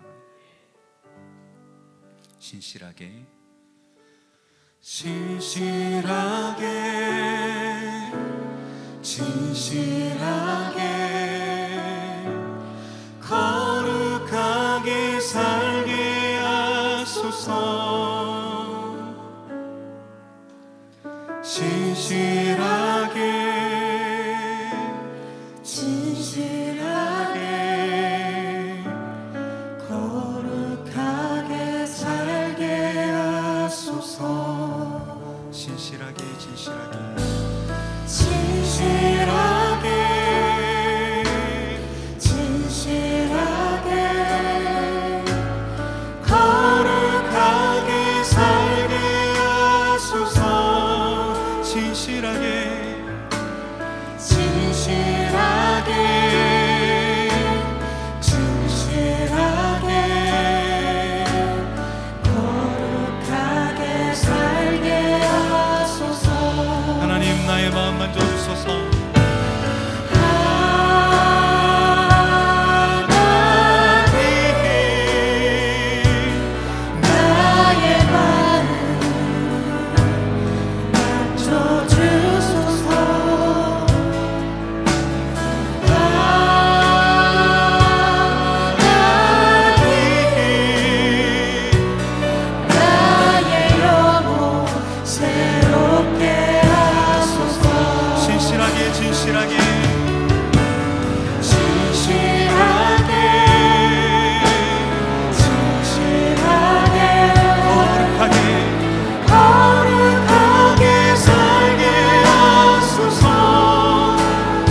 S1: 신실하게
S2: 진실하게 진실하게 거룩하게 살게 하소서. 진실하게 진실하게 거룩하게 살게 하소서.
S1: 진실하게 진실하게
S2: 진실하게 진실하게 거룩하게 살게 하소서.
S1: 진실하게
S2: 진실하게 진실하게 거룩하게 살게 하소서.
S1: 하나님 나의 마음 만져주소서.
S2: 나의 마음 만져주소서. 나의 영혼 새롭게 하소서.
S1: 진실하게 진실하게
S2: 진실하게 진실하게
S1: 거룩하게
S2: 거룩하게 살게 하소서.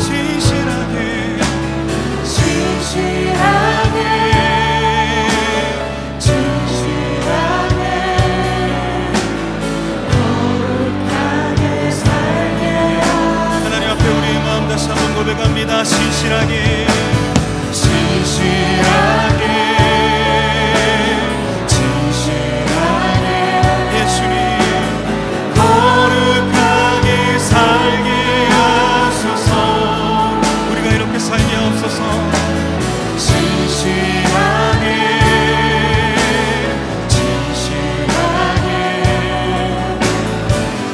S1: 진실하게
S2: 진실하게 진실하게 거룩하게 살게 하소서.
S1: 하나님 앞에 우리의 마음 다시 한번 고백합니다. 진실하게
S2: 진실하게 진실하게
S1: 예수님
S2: 거룩하게 살게 하소서.
S1: 우리가 이렇게 살게 하옵소서.
S2: 진실하게 진실하게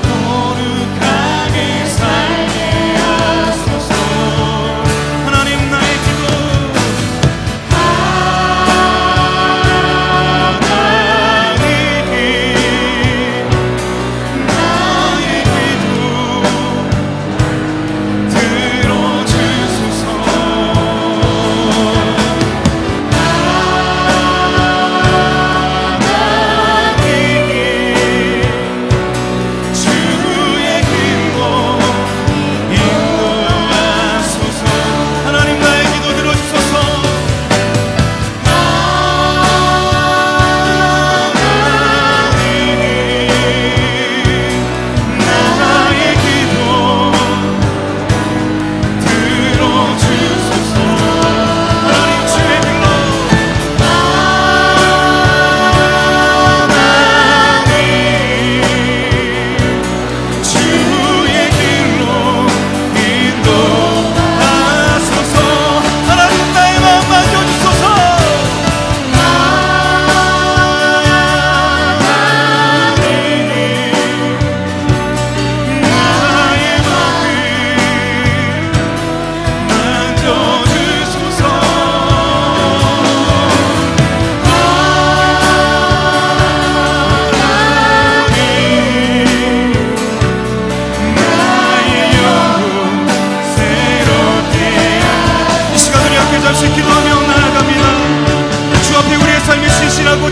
S2: 거룩하게 살게 하소서.
S1: 하나님 나의 기도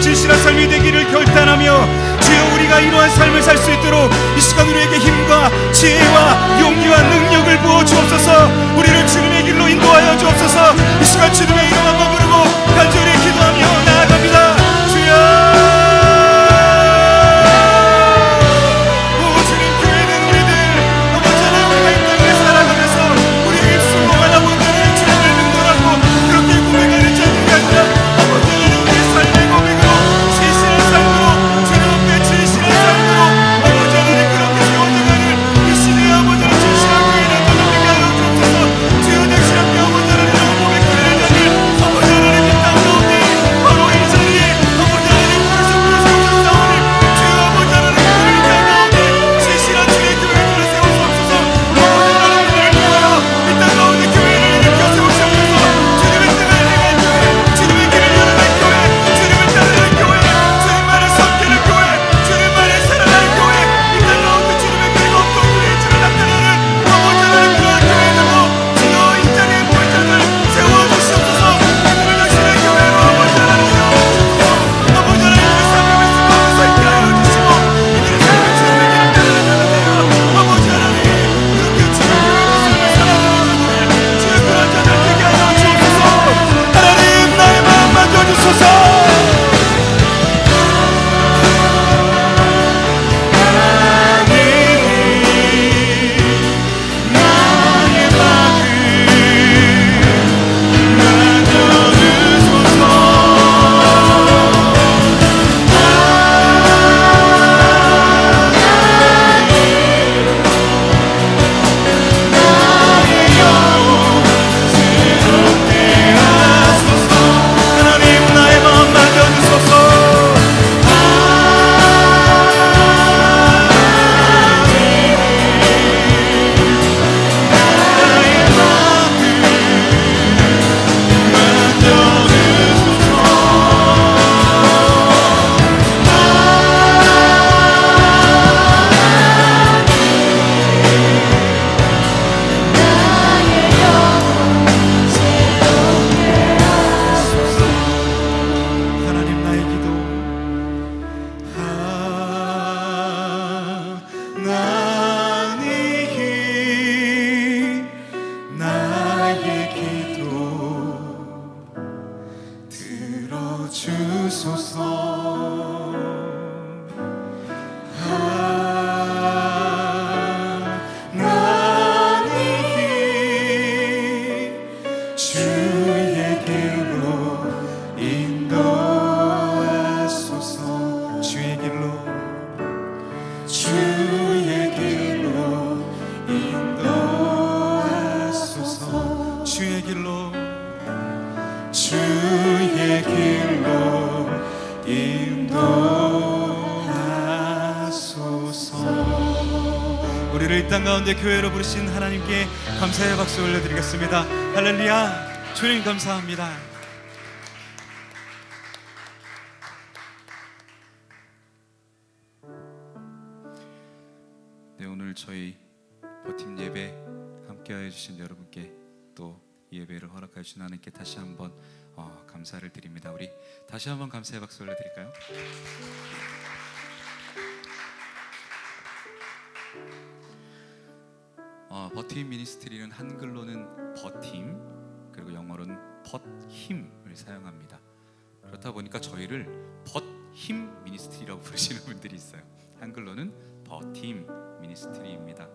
S1: 진실한 삶이 되기를 결단하며 주여 우리가 이러한 삶을 살 수 있도록 이 시간 우리에게 힘과 지혜와 용기와 능력을 부어 주옵소서. 우리를 주님의 길로 인도하여 주옵소서. 이 시간 주님의 이름 한번 부르고 간절히 기도하며 나아갑니다. 주여 오 주님 교회는 우리들 아버지 하나님 우리가 이 땅에 살아가면서 우리의 입술로 하나님 주님을 능동하고 그렇게 고백하는 자들이 아니라 아버지 하나님 우리의 삶의 고백으로 진실한 삶으로 주님 앞에 진실한 삶으로 아버지 하나님 그렇게 세워져가는 이 시대의 아버지 하나님 진실한 교회를 떠나게 하여 주옵소서. 주여 내 시간
S2: 주소서. 하나님 주의 길로 인도하소서. 주의 길로 인도하소서. 주의 길로 인도하소서. 우리를 이 땅 가운데 교회로 부르신 하나님께 감사의 박수 올려드리겠습니다. 할렐루야. 주님 감사합니다.
S1: 네, 오늘 저희 버팀 예배 함께하여 주신 여러분께 또 이 예배를 허락하여 주신 하나님께 다시 한번 감사를 드립니다. 우리 다시 한번 감사의 박수 올려드릴까요? 버팀 미니스트리는 한글로는 버팀 그리고 영어로는 벗힘을 사용합니다. 그렇다 보니까 저희를 벗힘 미니스트리라고 부르시는 분들이 있어요. 한글로는 버팀 미니스트리입니다.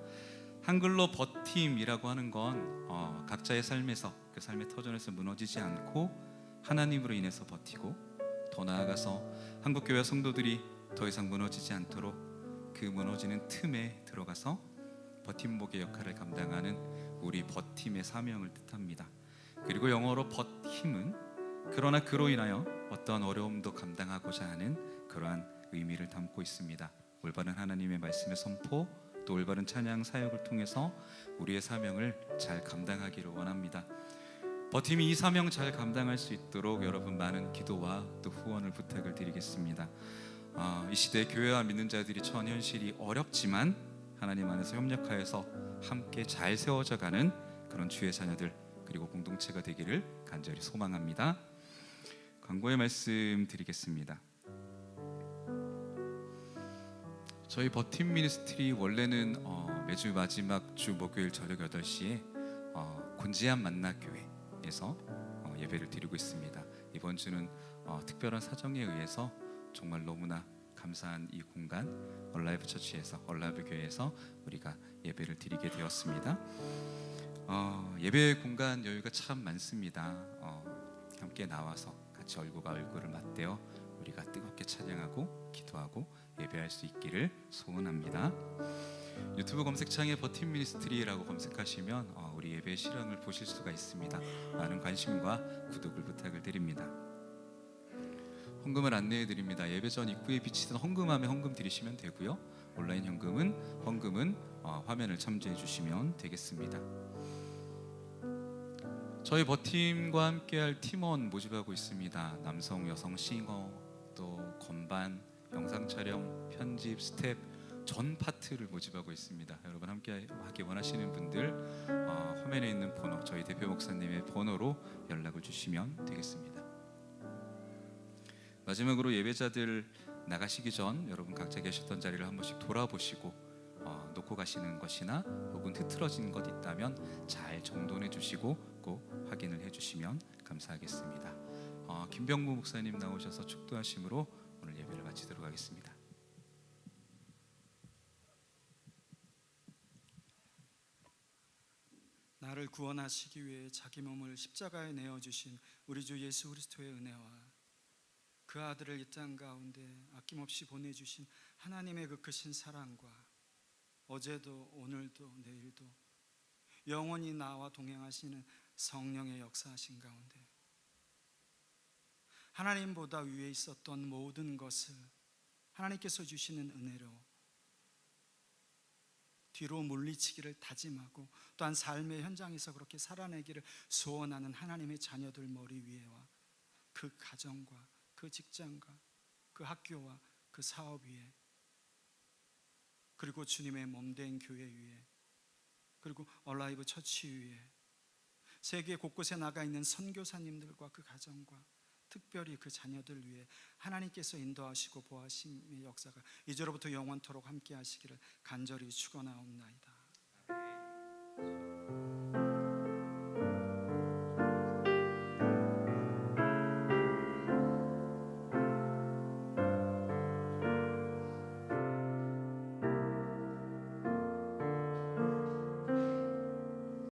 S1: 한글로 버팀이라고 하는 건 각자의 삶에서 그 삶의 터전에서 무너지지 않고 하나님으로 인해서 버티고, 더 나아가서 한국교회 성도들이 더 이상 무너지지 않도록 그 무너지는 틈에 들어가서 버팀목의 역할을 감당하는 우리 버팀의 사명을 뜻합니다. 그리고 영어로 버힘은 그러나 그로 인하여 어떠한 어려움도 감당하고자 하는 그러한 의미를 담고 있습니다. 올바른 하나님의 말씀의 선포, 또 올바른 찬양 사역을 통해서 우리의 사명을 잘 감당하기를 원합니다. 버팀이 이 사명 잘 감당할 수 있도록 여러분 많은 기도와 또 후원을 부탁을 드리겠습니다. 이 시대 교회와 믿는 자들이 처한 현실이 어렵지만 하나님 안에서 협력하여서 함께 잘 세워져가는 그런 주의 자녀들 그리고 공동체가 되기를 간절히 소망합니다. 광고의 말씀 드리겠습니다. 저희 버팀 미니스트리 원래는 매주 마지막 주 목요일 저녁 8시에 곤지암 만나교회에서 예배를 드리고 있습니다. 이번 주는 특별한 사정에 의해서 정말 너무나 감사한 이 공간 얼라이브 처치에서 얼라이브 교회에서 우리가 예배를 드리게 되었습니다. 예배 공간 여유가 참 많습니다. 함께 나와서 같이 얼굴과 얼굴을 맞대어 우리가 뜨겁게 찬양하고 기도하고 예배할 수 있기를 소원합니다. 유튜브 검색창에 버팀 미니스트리라고 검색하시면 우리 예배의 실황을 보실 수가 있습니다. 많은 관심과 구독을 부탁을 드립니다. 헌금을 안내해 드립니다. 예배 전 입구에 비치던 헌금함에 헌금 드리시면 되고요. 온라인 헌금은 화면을 참조해 주시면 되겠습니다. 저희 버팀과 함께할 팀원 모집하고 있습니다. 남성, 여성 싱어, 또 건반, 영상 촬영, 편집, 스텝 전 파트를 모집하고 있습니다. 여러분 함께하기 원하시는 분들 화면에 있는 번호, 저희 대표 목사님의 번호로 연락을 주시면 되겠습니다. 마지막으로 예배자들 나가시기 전 여러분 각자 계셨던 자리를 한 번씩 돌아보시고 놓고 가시는 것이나 혹은 흐트러진 것 있다면 잘 정돈해 주시고 꼭 확인을 해 주시면 감사하겠습니다. 김병무 목사님 나오셔서 축도하심으로 오늘 예배를 마치도록 하겠습니다.
S3: 나를 구원하시기 위해 자기 몸을 십자가에 내어주신 우리 주 예수 그리스도의 은혜와 그 아들을 이 땅 가운데 아낌없이 보내주신 하나님의 그 크신 사랑과 어제도 오늘도 내일도 영원히 나와 동행하시는 성령의 역사하신 가운데 하나님보다 위에 있었던 모든 것을 하나님께서 주시는 은혜로 뒤로 물리치기를 다짐하고 또한 삶의 현장에서 그렇게 살아내기를 소원하는 하나님의 자녀들 머리 위에와 그 가정과 그 직장과 그 학교와 그 사업 위에 그리고 주님의 몸된 교회 위에 그리고 얼라이브 처치 위에 세계 곳곳에 나가 있는 선교사님들과 그 가정과 특별히 그 자녀들 위해 하나님께서 인도하시고 보호하심의 역사가 이제로부터 영원토록 함께 하시기를 간절히 축원하옵나이다.